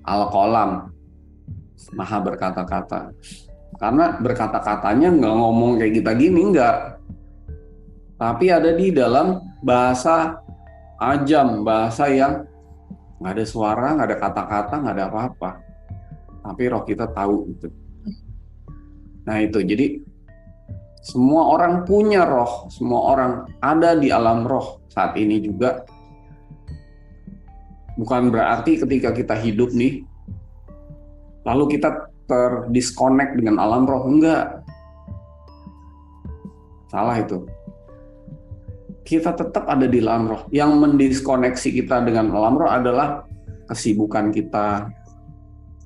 Al-Qalam, maha berkata-kata. Karena berkata-katanya nggak ngomong kayak kita gini, nggak. Tapi ada di dalam bahasa ajam, bahasa yang nggak ada suara, nggak ada kata-kata, nggak ada apa-apa. Tapi roh kita tahu gitu. Nah itu, jadi semua orang punya roh, semua orang ada di alam roh saat ini juga. Bukan berarti ketika kita hidup nih, lalu kita terdisconnect dengan alam roh, enggak. Salah itu. Kita tetap ada di alam roh. Yang mendiskoneksi kita dengan alam roh adalah kesibukan kita,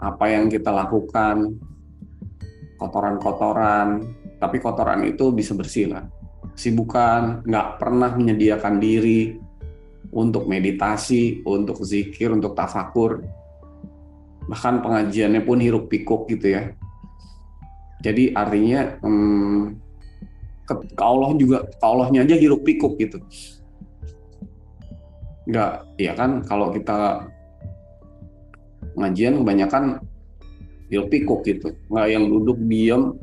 apa yang kita lakukan, kotoran-kotoran. Tapi kotoran itu bisa bersih lah. Kesibukan, nggak pernah menyediakan diri untuk meditasi, untuk zikir, untuk tafakur. Bahkan pengajiannya pun hiruk pikuk gitu ya. Jadi artinya ke Allah juga, ke Allahnya aja hiruk pikuk gitu. Enggak, ya kan kalau kita pengajian kebanyakan hiruk pikuk gitu. Enggak yang duduk diam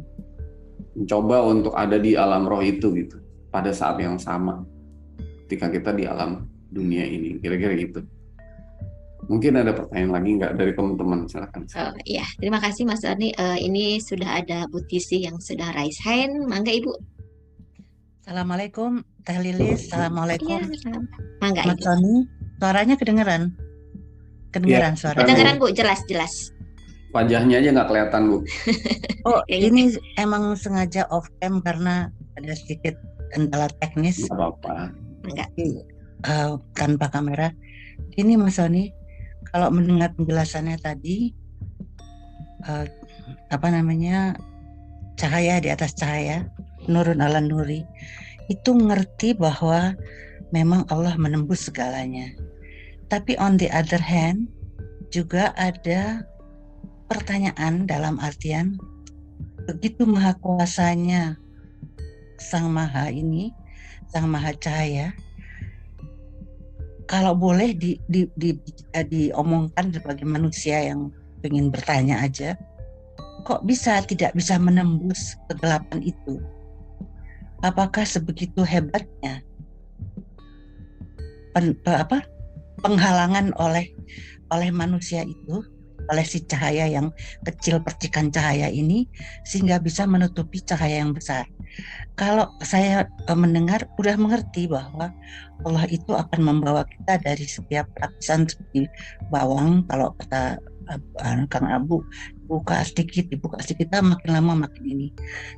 mencoba untuk ada di alam roh itu gitu. Pada saat yang sama ketika kita di alam dunia ini, kira-kira gitu. Mungkin ada pertanyaan lagi nggak dari teman-teman? Silakan. Iya, terima kasih Mas Arni. Ini sudah ada Bu Tisi yang sudah raise hand. Mangga Ibu. Assalamualaikum Teh Lilis. Assalamualaikum Mangga Mas Ibu. Tony. Suaranya kedengeran? Kedengeran Ya, suaranya? Kedengeran Bu, jelas. Wajahnya aja nggak kelihatan Bu. Oh, ini emang sengaja off cam karena ada sedikit kendala teknis. Nggak apa-apa. Enggak. Tanpa kamera. Ini Mas Tony, kalau mendengar penjelasannya tadi, cahaya di atas cahaya, nurun ala nuri, itu ngerti bahwa memang Allah menembus segalanya. Tapi on the other hand, juga ada pertanyaan dalam artian, begitu maha kuasanya Sang Maha ini, Sang Maha Cahaya, kalau boleh diomongkan sebagai manusia yang ingin bertanya aja, kok tidak bisa menembus kegelapan itu? Apakah sebegitu hebatnya penghalangan oleh manusia itu oleh si cahaya yang kecil, percikan cahaya ini, sehingga bisa menutupi cahaya yang besar. Kalau saya mendengar, udah mengerti bahwa Allah itu akan membawa kita dari setiap lapisan seperti bawang, kalau kata Kang Abu, dibuka sedikit, makin lama makin ini.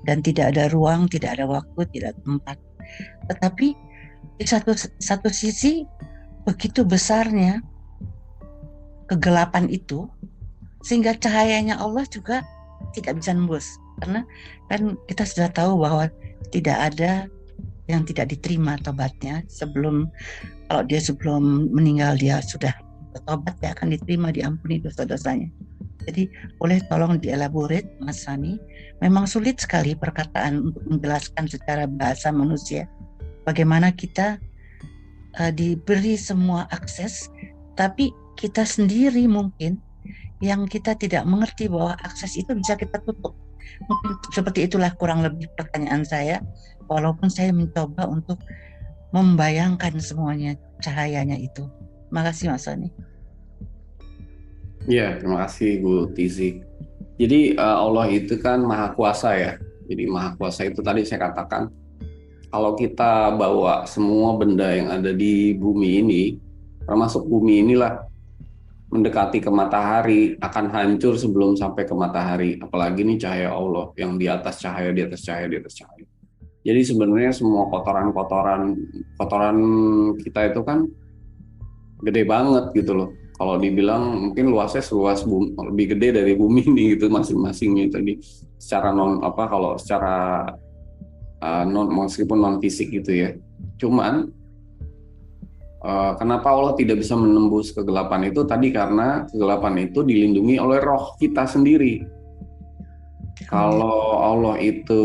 Dan tidak ada ruang, tidak ada waktu, tidak ada tempat. Tetapi di satu sisi, begitu besarnya kegelapan itu, sehingga cahayanya Allah juga tidak bisa nembus. Karena kan kita sudah tahu bahwa tidak ada yang tidak diterima tobatnya kalau dia sebelum meninggal dia sudah bertobat, dia akan diterima, diampuni dosa-dosanya. Jadi boleh tolong dielaborate Mas Sani. Memang sulit sekali perkataan untuk menjelaskan secara bahasa manusia bagaimana kita diberi semua akses, tapi kita sendiri mungkin yang kita tidak mengerti bahwa akses itu bisa kita tutup. Mungkin seperti itulah kurang lebih pertanyaan saya, walaupun saya mencoba untuk membayangkan semuanya cahayanya itu. Makasih Mas Sani. Ya, terima kasih Bu Tizi. Jadi Allah itu kan maha kuasa ya. Jadi maha kuasa itu tadi saya katakan, kalau kita bawa semua benda yang ada di bumi ini, termasuk bumi inilah, mendekati ke matahari, akan hancur sebelum sampai ke matahari. Apalagi nih cahaya Allah yang di atas cahaya, di atas cahaya, di atas cahaya. Jadi sebenarnya semua kotoran kita itu kan gede banget gitu loh. Kalau dibilang mungkin luasnya seluas bumi, lebih gede dari bumi ini gitu masing-masingnya tadi. Secara kalau secara meskipun non fisik gitu ya. Cuman kenapa Allah tidak bisa menembus kegelapan itu tadi, karena kegelapan itu dilindungi oleh roh kita sendiri. Kalau Allah itu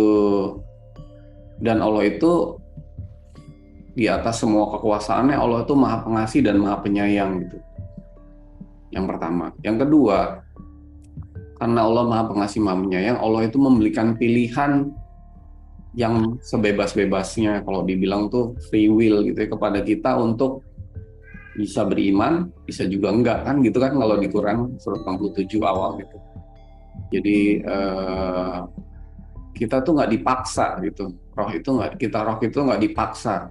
di atas semua kekuasaannya, Allah itu maha pengasih dan maha penyayang gitu. Yang pertama. Yang kedua, karena Allah maha pengasih maha penyayang, Allah itu memberikan pilihan yang sebebas-bebasnya, kalau dibilang tuh free will gitu ya, kepada kita untuk bisa beriman, bisa juga enggak kan gitu kan, kalau di Quran surat 67 awal gitu. Jadi kita tuh nggak dipaksa gitu, roh itu nggak dipaksa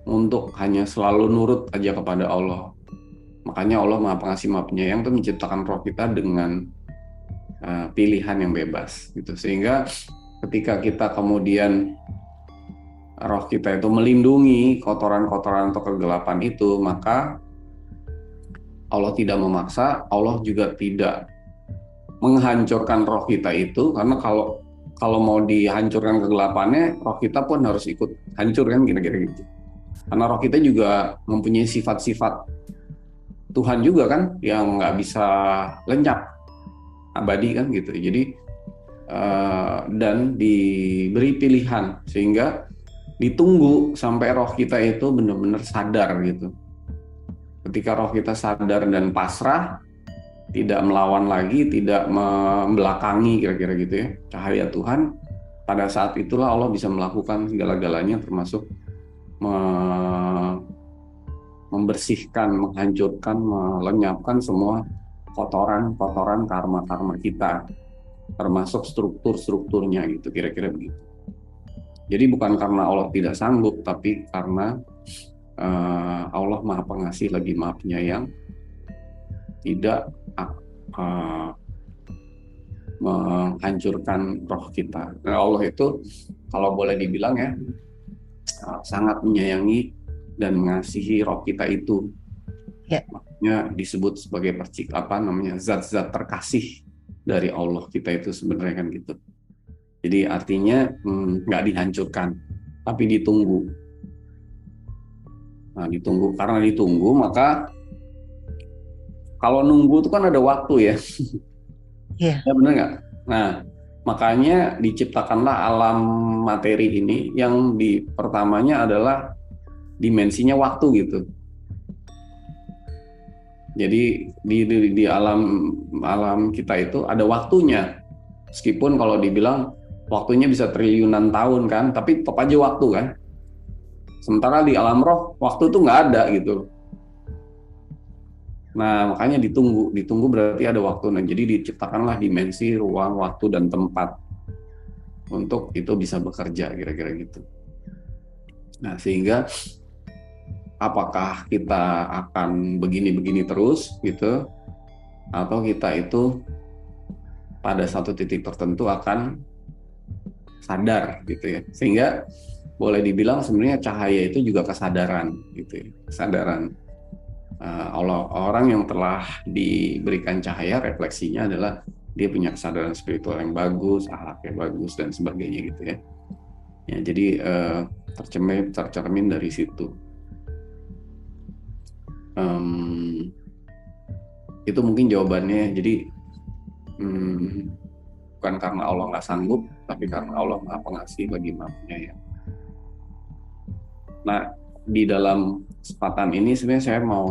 untuk hanya selalu nurut aja kepada Allah. Makanya Allah maha pengasih maha penyayang tuh menciptakan roh kita dengan pilihan yang bebas gitu, sehingga ketika kita kemudian roh kita itu melindungi kotoran-kotoran atau kegelapan itu, maka Allah tidak memaksa, Allah juga tidak menghancurkan roh kita itu, karena kalau mau dihancurkan kegelapannya, roh kita pun harus ikut hancur kan, kira-kira gitu. Karena roh kita juga mempunyai sifat-sifat Tuhan juga kan, yang nggak bisa lenyap, abadi kan gitu. Jadi dan diberi pilihan sehingga ditunggu sampai roh kita itu benar-benar sadar gitu. Ketika roh kita sadar dan pasrah, tidak melawan lagi, tidak membelakangi kira-kira gitu ya, cahaya Tuhan, pada saat itulah Allah bisa melakukan segala-galanya, termasuk membersihkan, menghancurkan, melenyapkan semua kotoran karma kita, termasuk strukturnya gitu, kira-kira begitu. Jadi bukan karena Allah tidak sanggup, tapi karena Allah maha pengasih lagi maha penyayang, tidak menghancurkan roh kita. Nah, Allah itu kalau boleh dibilang ya, sangat menyayangi dan mengasihi roh kita itu. Makanya disebut sebagai zat-zat terkasih dari Allah kita itu sebenarnya kan gitu. Jadi artinya nggak dihancurkan, tapi ditunggu. Nah, karena ditunggu, maka kalau nunggu itu kan ada waktu ya. Yeah. Ya benar nggak? Nah, makanya diciptakanlah alam materi ini yang pertamanya adalah dimensinya waktu gitu. Jadi di alam kita itu ada waktunya. Meskipun kalau dibilang waktunya bisa triliunan tahun kan, tapi tetap aja waktu kan. Sementara di alam roh waktu tuh nggak ada gitu. Nah, makanya ditunggu berarti ada waktu. Nah, jadi diciptakanlah dimensi, ruang, waktu, dan tempat untuk itu bisa bekerja, kira-kira gitu. Nah, sehingga apakah kita akan begini-begini terus gitu, atau kita itu pada satu titik tertentu akan sadar gitu ya. Sehingga boleh dibilang sebenarnya cahaya itu juga kesadaran gitu ya. Kesadaran. Orang yang telah diberikan cahaya, refleksinya adalah dia punya kesadaran spiritual yang bagus, akhlak yang bagus, dan sebagainya gitu ya. Ya, jadi tercermin dari situ. Itu mungkin jawabannya. Jadi bukan karena Allah nggak sanggup, tapi karena Allah Maha Pengasih bagi mampunya ya. Nah, di dalam kesempatan ini sebenarnya saya mau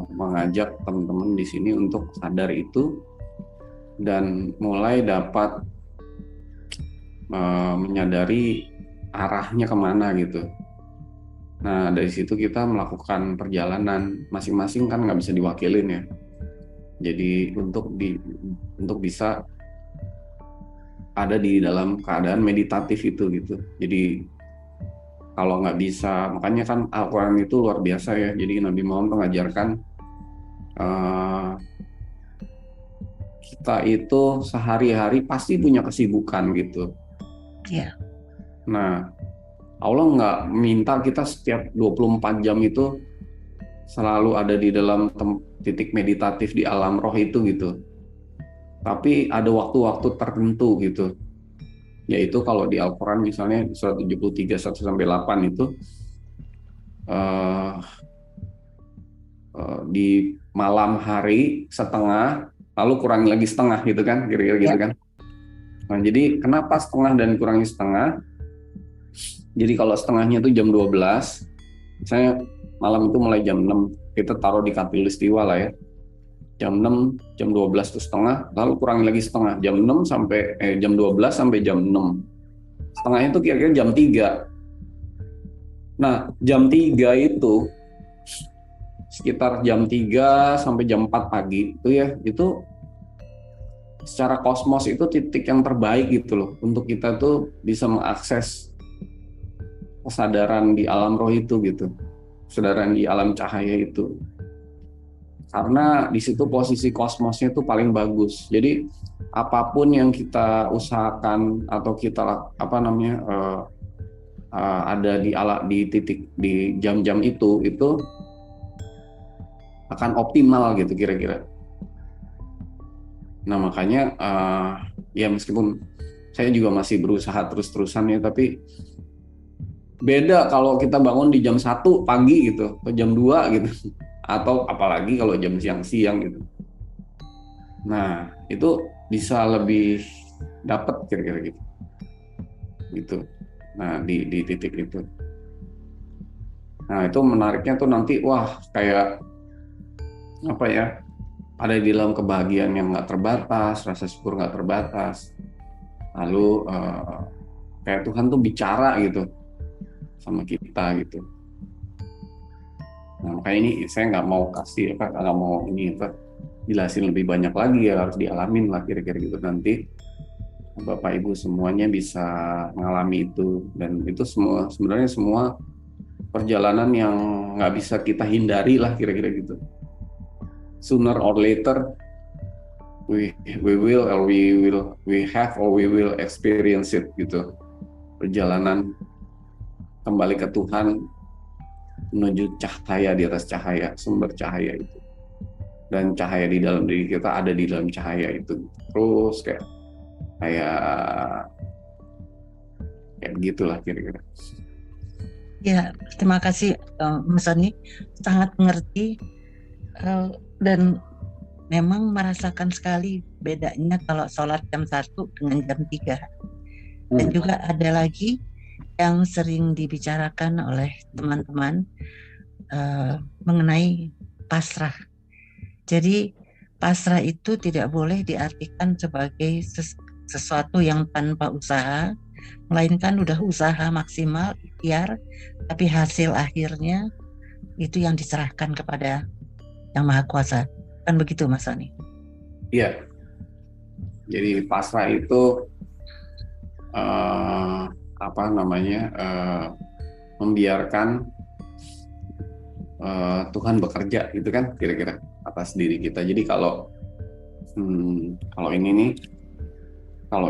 mengajak teman-teman di sini untuk sadar itu dan mulai dapat menyadari arahnya kemana gitu. Nah, dari situ kita melakukan perjalanan masing-masing, kan nggak bisa diwakilin ya. Jadi untuk bisa ada di dalam keadaan meditatif itu gitu. Jadi kalau nggak bisa, makanya kan Al-Quran itu luar biasa ya. Jadi Nabi Muhammad mengajarkan kita itu sehari-hari pasti punya kesibukan gitu. Iya. Nah, Allah nggak minta kita setiap 24 jam itu selalu ada di dalam titik meditatif di alam roh itu gitu. Tapi ada waktu-waktu tertentu gitu. Yaitu kalau di Al-Quran misalnya surat 73 1-8 itu di malam hari setengah, lalu kurangi lagi setengah gitu kan, kira-kira gitu kan. Nah, jadi kenapa setengah dan kurangi setengah? Jadi kalau setengahnya itu jam 12, misalnya malam itu mulai jam 6, kita taruh di khatulistiwa lah ya. Jam 6, jam 12 itu setengah, lalu kurangi lagi setengah, jam 6 sampai jam 12 sampai jam 6. Setengah itu kira-kira jam 3. Nah, jam 3 itu sekitar jam 3 sampai jam 4 pagi itu ya, itu secara kosmos itu titik yang terbaik gitu loh untuk kita tuh bisa mengakses kesadaran di alam roh itu gitu. Kesadaran di alam cahaya itu. Karena di situ posisi kosmosnya itu paling bagus. Jadi apapun yang kita usahakan atau kita ada di titik di jam-jam itu akan optimal gitu kira-kira. Nah makanya ya meskipun saya juga masih berusaha terus-terusan ya, tapi beda kalau kita bangun di jam 1 pagi gitu atau jam 2 gitu, atau apalagi kalau jam siang-siang gitu. Nah itu bisa lebih dapat kira-kira gitu. Nah di titik itu. Nah itu menariknya tuh nanti wah kayak apa ya, ada di dalam kebahagiaan yang nggak terbatas, rasa syukur nggak terbatas. Lalu kayak Tuhan tuh bicara gitu sama kita gitu. Nah makanya ini saya nggak mau kasih nggak mau jelasin lebih banyak lagi ya, harus dialamin lah kira-kira gitu. Nanti Bapak Ibu semuanya bisa mengalami itu, dan itu sebenarnya semua perjalanan yang nggak bisa kita hindari lah kira-kira gitu. Sooner or later we will experience it gitu. Perjalanan kembali ke Tuhan menuju cahaya di atas cahaya, sumber cahaya itu. Dan cahaya di dalam diri kita ada di dalam cahaya itu. Terus kayak begitulah kira-kira. Ya, terima kasih Mas Soni, sangat mengerti dan memang merasakan sekali bedanya kalau sholat jam 1 dengan jam 3. Dan juga ada lagi yang sering dibicarakan oleh teman-teman mengenai pasrah. Jadi pasrah itu tidak boleh diartikan sebagai sesuatu yang tanpa usaha, melainkan udah usaha maksimal, ikhtiar, tapi hasil akhirnya itu yang diserahkan kepada Yang Maha Kuasa. Kan begitu Mas Soni? Iya. Jadi pasrah itu membiarkan Tuhan bekerja gitu kan kira-kira atas diri kita. Jadi kalau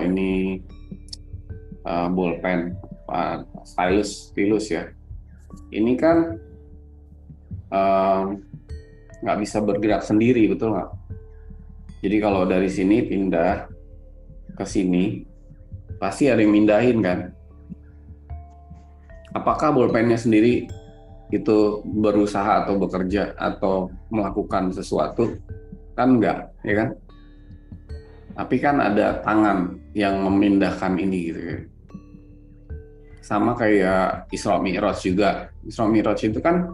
ini bolpen, stylus ya, ini kan nggak bisa bergerak sendiri, betul nggak? Jadi kalau dari sini pindah ke sini, pasti ada yang mindahin kan? Apakah bolpennya sendiri itu berusaha atau bekerja atau melakukan sesuatu? Kan enggak, ya kan? Tapi kan ada tangan yang memindahkan ini gitu ya. Sama kayak Isra Mi'raj juga. Isra Mi'raj itu kan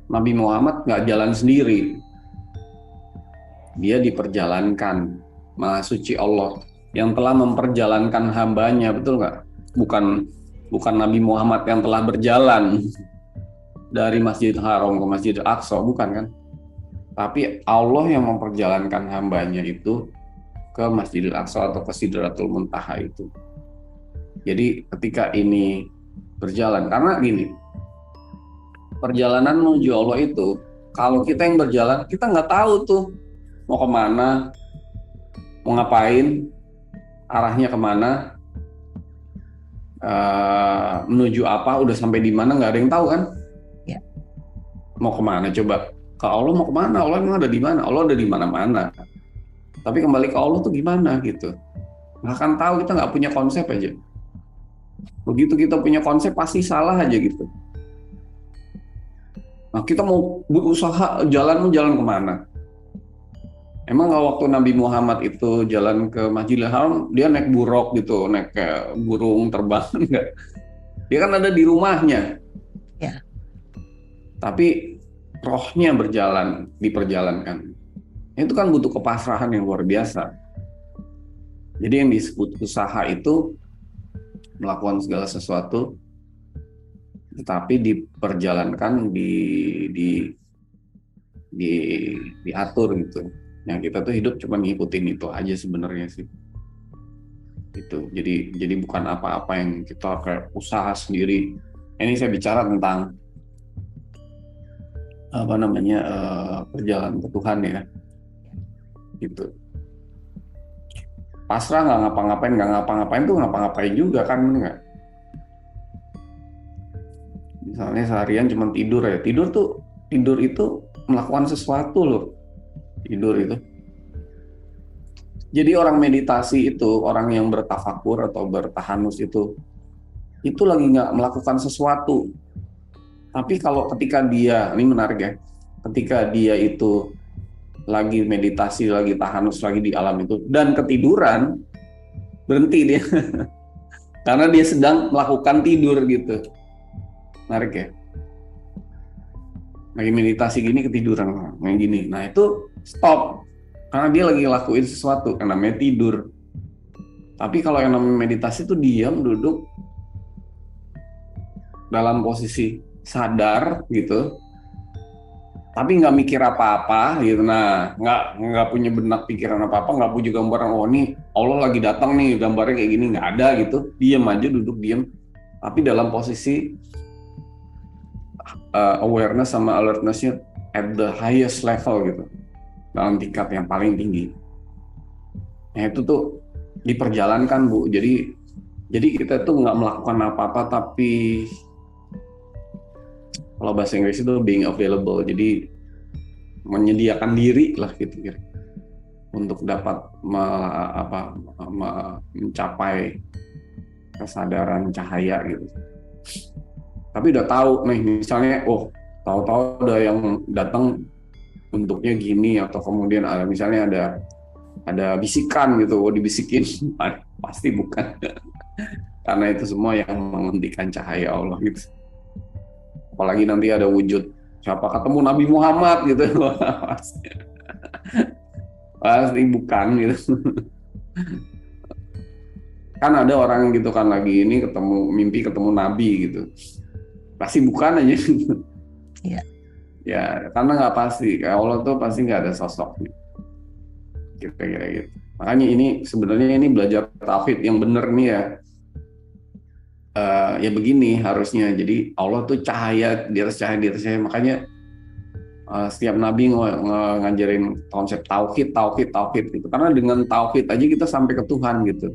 Nabi Muhammad nggak jalan sendiri. Dia diperjalankan. Maha suci Allah yang telah memperjalankan hambanya, betul nggak? Bukan Nabi Muhammad yang telah berjalan dari Masjidil Haram ke Masjidil Aqsa, bukan kan? Tapi Allah yang memperjalankan hambanya itu ke Masjidil Aqsa atau ke Sidratul Muntaha itu. Jadi ketika ini berjalan, karena gini, perjalanan menuju Allah itu, kalau kita yang berjalan, kita nggak tahu tuh mau kemana, mau ngapain, arahnya kemana, menuju apa, udah sampai di mana, nggak ada yang tahu kan? Ya. Mau kemana coba? Kalau Allah mau kemana? Allah emang ada di mana? Allah ada di mana-mana. Tapi kembali ke Allah tuh gimana gitu? Nggak akan tahu, kita nggak punya konsep aja. Begitu kita punya konsep pasti salah aja gitu. Nah kita mau berusaha jalan kemana? Emang nggak waktu Nabi Muhammad itu jalan ke Masjidil Haram dia naik buruk gitu, naik kayak burung terbang enggak? Dia kan ada di rumahnya. Ya. Tapi rohnya diperjalankan. Itu kan butuh kepasrahan yang luar biasa. Jadi yang disebut usaha itu melakukan segala sesuatu, tetapi diperjalankan, diatur gitu. Yang kita tuh hidup cuma ngikutin itu aja sebenarnya sih. Itu. Jadi bukan apa-apa yang kita kayak usaha sendiri. Ini saya bicara tentang perjalanan ke Tuhan ya. Gitu. Pasrah nggak ngapa-ngapain tuh ngapa-ngapain juga kan, enggak? Misalnya seharian cuma tidur ya, tidur itu melakukan sesuatu loh, tidur itu. Jadi orang meditasi itu, orang yang bertafakur atau bertahanus itu lagi nggak melakukan sesuatu. Tapi kalau ketika dia, ini menarik ya, ketika dia itu lagi meditasi, lagi tahanus, lagi di alam itu, dan ketiduran, berhenti dia. Karena dia sedang melakukan tidur gitu. Menarik ya. Lagi meditasi gini ketiduran, kayak gini. Nah itu stop. Karena dia lagi lakuin sesuatu, yang namanya tidur. Tapi kalau yang namanya meditasi itu diam, duduk, dalam posisi sadar gitu. Tapi nggak mikir apa-apa gitu, nah nggak punya benak pikiran apa-apa, nggak punya gambaran oh nih Allah lagi datang nih gambarnya kayak gini, nggak ada gitu, diam aja, duduk diam, tapi dalam posisi awareness sama alertnessnya at the highest level gitu, dalam tingkat yang paling tinggi. Nah itu tuh diperjalankan Bu, jadi kita tuh nggak melakukan apa-apa, tapi kalau bahasa Inggris itu being available, jadi menyediakan diri lah gitu kira, untuk dapat mencapai kesadaran cahaya gitu. Tapi udah tahu nih, misalnya tahu-tahu ada yang datang bentuknya gini, atau kemudian ada misalnya ada bisikan gitu, dibisikin, pasti bukan. Karena itu semua yang menghentikan cahaya Allah gitu. Apalagi nanti ada wujud siapa ketemu Nabi Muhammad gitu, pasti bukan gitu. Kan ada orang gitu kan lagi ini mimpi ketemu Nabi gitu, pasti bukan aja. Iya. Ya, karena nggak pasti. Kayak Allah tuh pasti nggak ada sosoknya. Kira-kira gitu. Makanya ini sebenarnya ini belajar tauhid yang benar nih ya. Ya begini harusnya. Jadi Allah tuh cahaya di atas cahaya di atas cahaya. Makanya setiap nabi ngajarin konsep tauhid gitu. Karena dengan tauhid aja kita sampai ke Tuhan gitu.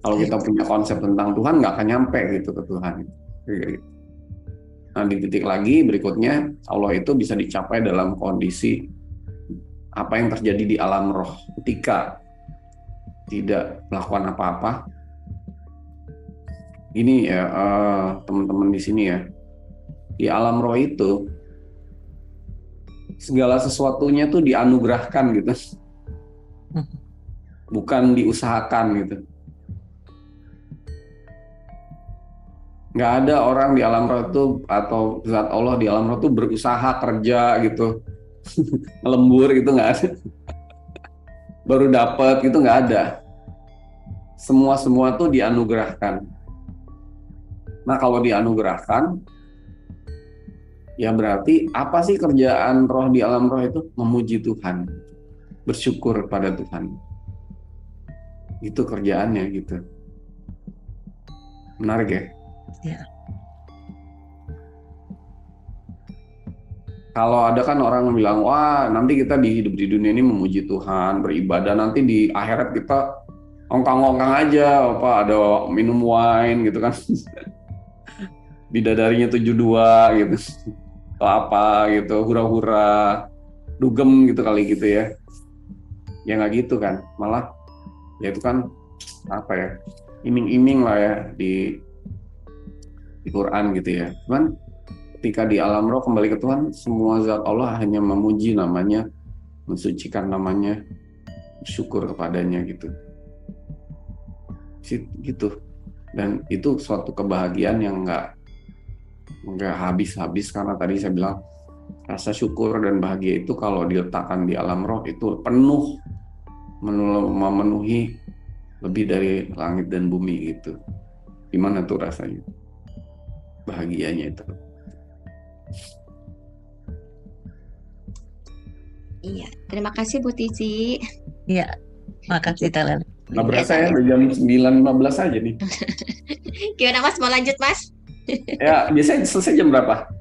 Kalau kita punya konsep tentang Tuhan nggak akan nyampe gitu ke Tuhan. Gitu. Nah di titik lagi berikutnya Allah itu bisa dicapai dalam kondisi apa yang terjadi di alam roh ketika tidak melakukan apa-apa. Ini ya teman-teman di sini ya, di alam roh itu segala sesuatunya tuh dianugerahkan gitu, bukan diusahakan gitu. Nggak ada orang di alam roh itu atau zat Allah di alam roh itu berusaha kerja gitu, lembur gitu nggak ada, baru dapat gitu nggak ada. Semua tuh dianugerahkan. Nah kalau dianugerahkan, ya berarti apa sih kerjaan roh di alam roh itu? Memuji Tuhan, bersyukur pada Tuhan. Itu kerjaannya gitu. Menarik ya? Ya. Kalau ada kan orang bilang, wah nanti kita hidup di dunia ini memuji Tuhan, beribadah, nanti di akhirat kita ongkang-ongkang aja, apa ada minum wine gitu kan, bidadarinya 72 gitu, atau apa gitu, hura-hura, dugem gitu kali gitu ya. Ya nggak gitu kan, malah ya itu kan apa ya, iming-iming lah ya di Quran gitu ya. Cuman ketika di alam roh kembali ke Tuhan, semua zat Allah hanya memuji namanya, mensucikan namanya, bersyukur kepadanya gitu. Gitu. Dan itu suatu kebahagiaan yang nggak habis-habis, karena tadi saya bilang rasa syukur dan bahagia itu kalau diletakkan di alam roh itu penuh, memenuhi lebih dari langit dan bumi gitu. Gimana tuh rasanya? Bahagianya itu. Iya, terima kasih Bu Tizi. Iya, makasih Talen. Nggak berasa ya, udah jam 9.15 aja nih. Gimana Mas, mau lanjut Mas? Ya, biasanya selesai jam berapa?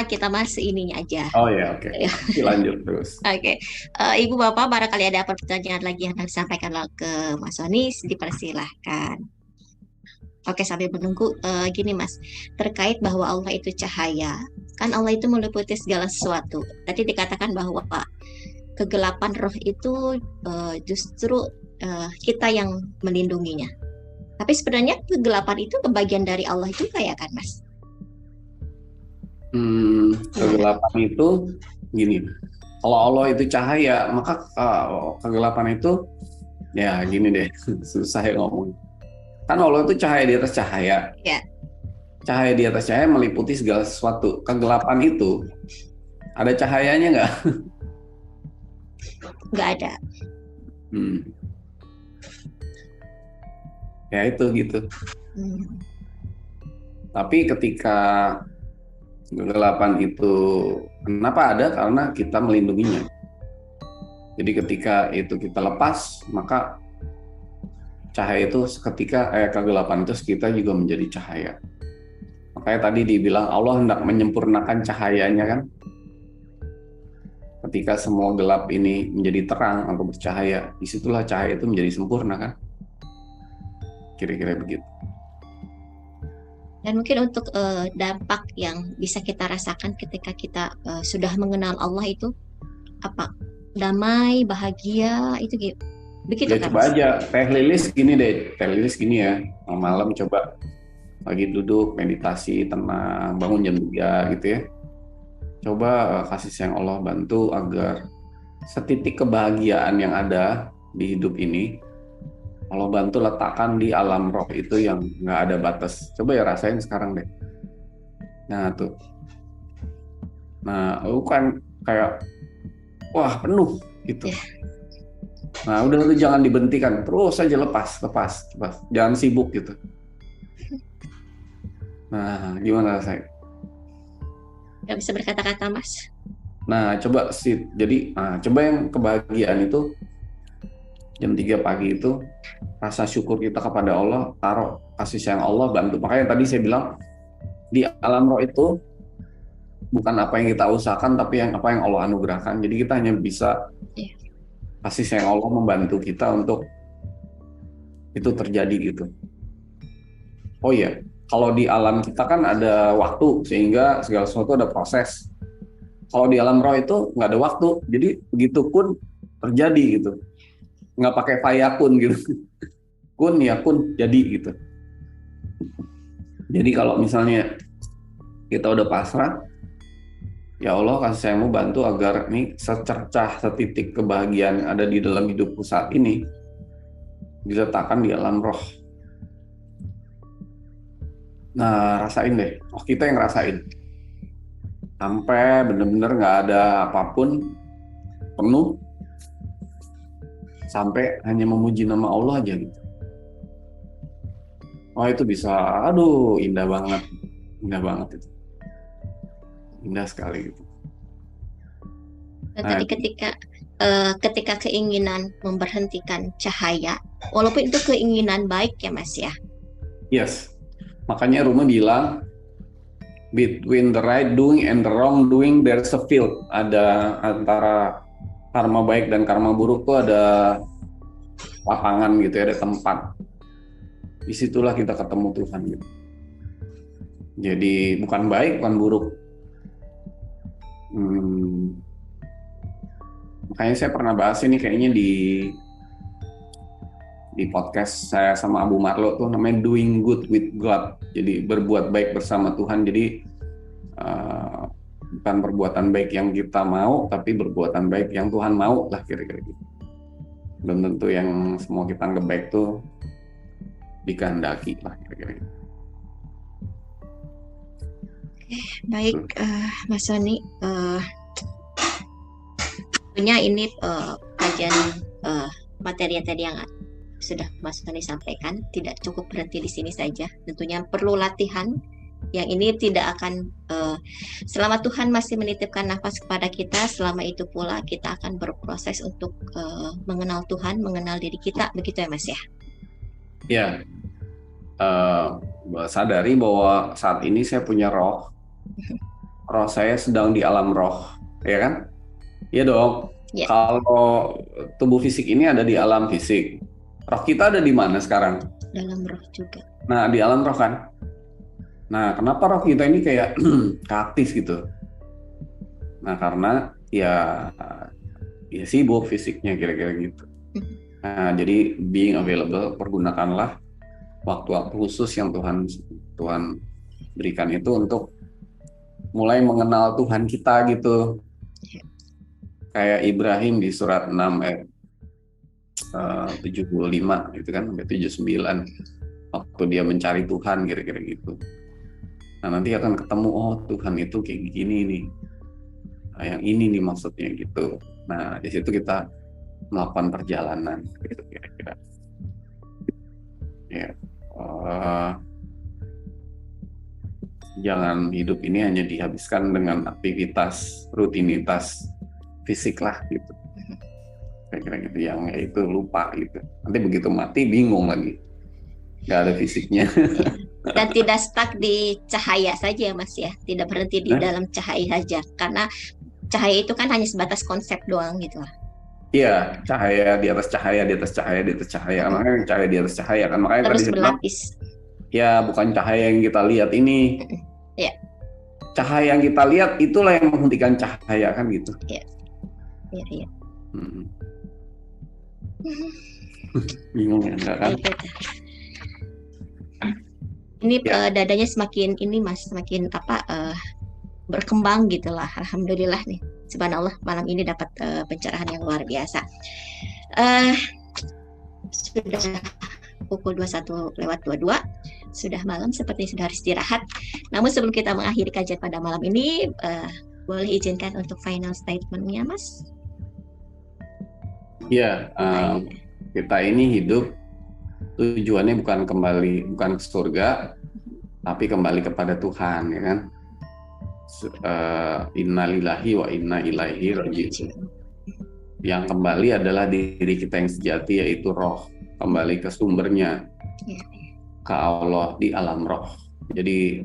Kita Mas ininya aja. Oh ya, oke. Nanti lanjut terus. Oke. Ibu Bapak, barangkali ada pertanyaan lagi yang harus disampaikan ke Mas Soni, dipersilahkan. Oke, sambil menunggu, gini Mas, terkait bahwa Allah itu cahaya, kan Allah itu meliputi segala sesuatu. Tadi dikatakan bahwa kegelapan roh itu justru kita yang melindunginya. Tapi sebenarnya kegelapan itu kebagian dari Allah juga ya kan Mas? Kegelapan itu gini, kalau Allah itu cahaya, maka kegelapan itu ya gini deh, susah ya ngomong. Kan Allah itu cahaya di atas cahaya. Ya. Cahaya di atas cahaya meliputi segala sesuatu. Kegelapan itu ada cahayanya nggak? Nggak ada. Ya itu gitu. Tapi ketika kegelapan itu kenapa ada? Karena kita melindunginya. Jadi ketika itu kita lepas, maka cahaya itu seketika kegelapan itu kita juga menjadi cahaya. Makanya tadi dibilang Allah hendak menyempurnakan cahayanya kan. Ketika semua gelap ini menjadi terang atau bercahaya, disitulah cahaya itu menjadi sempurna kan. Kira-kira begitu. Dan mungkin untuk dampak yang bisa kita rasakan ketika kita sudah mengenal Allah itu apa? Damai, bahagia, itu gitu. Begitu Ya kan? coba aja teh lilis gini deh, teh lilis gini ya, malam coba lagi duduk meditasi tenang, bangun jam 3 gitu ya. Coba kasih sayang Allah bantu agar setitik kebahagiaan yang ada di hidup ini Allah bantu letakkan di alam roh itu yang nggak ada batas. Coba ya rasain sekarang deh. Nah tuh, nah bukan kayak wah penuh gitu. Nah udah tuh jangan dibentikan, terus saja lepas, jangan sibuk gitu. Nah gimana rasanya? Nggak bisa berkata-kata, Mas. Nah, coba yang kebahagiaan itu jam 3 pagi itu rasa syukur kita kepada Allah, taruh kasih sayang Allah, bantu. Makanya tadi saya bilang di alam roh itu bukan apa yang kita usahakan, tapi apa yang Allah anugerahkan. Jadi kita hanya bisa Iya. kasih sayang Allah membantu kita untuk itu terjadi gitu. Oh iya, kalau di alam kita kan ada waktu, sehingga segala sesuatu ada proses. Kalau di alam roh itu nggak ada waktu, jadi begitu pun terjadi gitu. Nggak pakai fayakun gitu. Kun ya kun jadi gitu. Jadi kalau misalnya kita udah pasrah, ya Allah kasih sayangmu bantu agar nih secercah setitik kebahagiaan yang ada di dalam hidupku saat ini diletakkan di alam roh. Nah, rasain deh. Oh, kita yang rasain. Sampai bener-bener nggak ada apapun, penuh, sampai hanya memuji nama Allah aja gitu. Oh, itu bisa, aduh, indah banget itu, indah sekali gitu. Tadi ketika keinginan memberhentikan cahaya, walaupun itu keinginan baik ya Mas ya. Yes, makanya Rumi bilang between the right doing and the wrong doing there's a field. Ada antara karma baik dan karma buruk tuh ada lapangan gitu ya, ada tempat. Disitulah kita ketemu Tuhan gitu. Jadi bukan baik, bukan buruk. Makanya saya pernah bahas ini kayaknya di podcast saya sama Abu Marlo tuh, namanya doing good with God. Jadi berbuat baik bersama Tuhan. Jadi bukan perbuatan baik yang kita mau, tapi perbuatan baik yang Tuhan mau lah, kira-kira gitu. Belum tentu yang semua kita anggap baik tuh dikehendaki lah, kira-kira gitu. Baik, Mas Soni, tentunya ini kajian materi yang tadi yang sudah Mas Soni sampaikan tidak cukup berhenti di sini saja. Tentunya perlu latihan. Yang ini tidak akan selama Tuhan masih menitipkan nafas kepada kita, selama itu pula kita akan berproses untuk mengenal Tuhan, mengenal diri kita, begitu ya Mas ya? Ya, sadari bahwa saat ini saya punya roh saya sedang di alam roh, ya kan? Iya dong. Ya. Kalau tubuh fisik ini ada di alam fisik, roh kita ada di mana sekarang? Dalam roh juga. Nah, di alam roh kan. Nah, kenapa roh kita ini kayak kaktis gitu? Nah, karena ya sibuk fisiknya, kira-kira gitu. Nah, jadi being available, pergunakanlah waktu-waktu khusus yang Tuhan berikan itu untuk mulai mengenal Tuhan kita gitu. Kayak Ibrahim di surat 6 ayat 75 gitu kan, sampai 79, waktu dia mencari Tuhan, kira-kira gitu. Nah, nanti akan ketemu, oh Tuhan itu kayak gini nih. Nah, yang ini nih maksudnya gitu. Nah, di situ kita melakukan perjalanan gitu, kira-kira. Ya, jangan hidup ini hanya dihabiskan dengan aktivitas rutinitas fisik lah gitu. Kira-kira gitu, yang itu lupa gitu. Nanti begitu mati bingung lagi, nggak ada fisiknya. Dan tidak stuck di cahaya saja ya Mas ya, tidak berhenti di dalam cahaya saja, karena cahaya itu kan hanya sebatas konsep doang gitu lah. Iya, cahaya di atas cahaya, di atas cahaya, di atas cahaya. Makanya cahaya di atas cahaya kan. Makanya terus tadi berlapis. Ya, bukan cahaya yang kita lihat ini. Ya. Cahaya yang kita lihat itulah yang menghentikan cahaya kan gitu. Iya. Iya. Bingung ya, enggak kan? Ini dadanya semakin ini Mas, semakin berkembang gitulah. Alhamdulillah nih. Subhanallah, malam ini dapat pencerahan yang luar biasa. Sudah pukul 21:22, sudah malam, seperti sudah harus istirahat. Namun sebelum kita mengakhiri kajian pada malam ini, boleh izinkan untuk final statement-nya Mas? Ya, kita ini hidup tujuannya bukan ke surga, tapi kembali kepada Tuhan, ya kan? innalillahi wa inna ilaihi raji'un. Yang kembali adalah diri kita yang sejati, yaitu roh, kembali ke sumbernya, ke Allah di alam roh. Jadi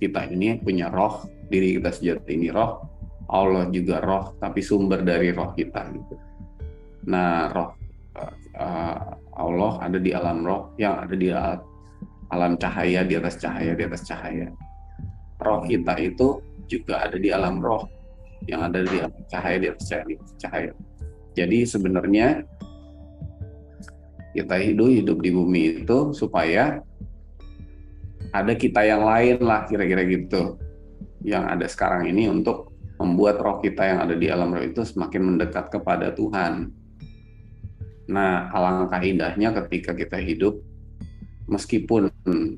kita ini punya roh, diri kita sejati ini roh, Allah juga roh, tapi sumber dari roh kita gitu. Nah, roh Allah ada di alam roh, yang ada di alam cahaya, di atas cahaya, di atas cahaya. Roh kita itu juga ada di alam roh, yang ada di alam cahaya, di atas cahaya, di atas cahaya. Jadi sebenarnya kita hidup di bumi itu supaya ada kita yang lain lah, kira-kira gitu, yang ada sekarang ini, untuk membuat roh kita yang ada di alam roh itu semakin mendekat kepada Tuhan. Nah, alangkah indahnya ketika kita hidup, meskipun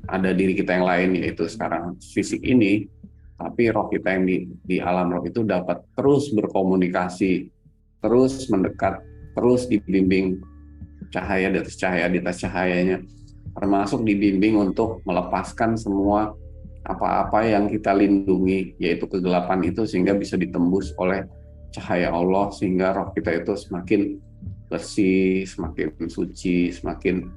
ada diri kita yang lain, yaitu sekarang fisik ini, tapi roh kita yang di alam roh itu dapat terus berkomunikasi, terus mendekat, terus dibimbing cahaya di atas cahaya, di atas cahayanya, termasuk dibimbing untuk melepaskan semua apa-apa yang kita lindungi, yaitu kegelapan itu, sehingga bisa ditembus oleh cahaya Allah, sehingga roh kita itu semakin bersih, semakin suci, semakin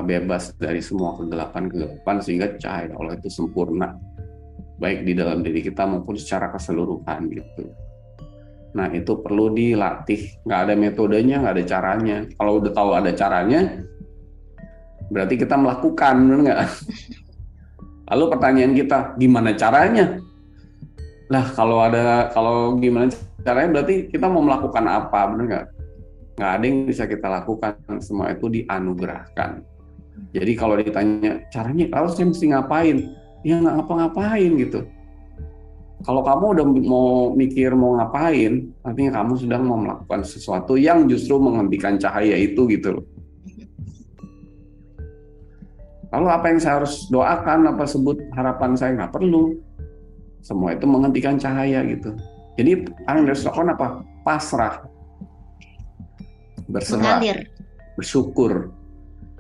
bebas dari semua kegelapan, sehingga cahaya Allah itu sempurna, baik di dalam diri kita maupun secara keseluruhan gitu. Nah, itu perlu dilatih, nggak ada metodenya, nggak ada caranya. Kalau udah tahu ada caranya, berarti kita melakukan, benar nggak? Lalu pertanyaan kita, gimana caranya? Lah, kalau gimana caranya, berarti kita mau melakukan apa, benar nggak? Nggak ada yang bisa kita lakukan, semua itu dianugerahkan. Jadi kalau ditanya caranya, kalau saya mesti ngapain? Ya nggak ngapa-ngapain gitu. Kalau kamu udah mau mikir mau ngapain, artinya kamu sedang mau melakukan sesuatu yang justru menghentikan cahaya itu gitu loh. Lalu apa yang saya harus doakan, apa sebut harapan saya? Nggak perlu. Semua itu menghentikan cahaya gitu. Jadi yang harus lakukan apa? Pasrah, berserah, bersyukur,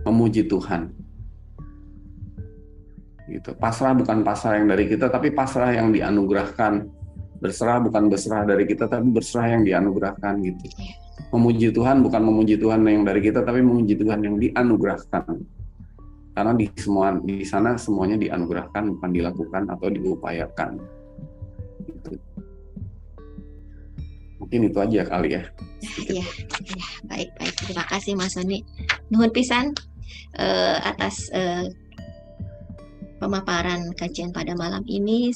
memuji Tuhan. Gitu. Pasrah bukan pasrah yang dari kita, tapi pasrah yang dianugerahkan. Berserah bukan berserah dari kita, tapi berserah yang dianugerahkan gitu. Memuji Tuhan bukan memuji Tuhan yang dari kita, tapi memuji Tuhan yang dianugerahkan. Karena di sana semuanya dianugerahkan, bukan dilakukan atau diupayakan. Gitu. Mungkin itu aja kali ya. Iya, baik. Terima kasih Mas Sony. Nuhun pisan atas pemaparan kajian pada malam ini.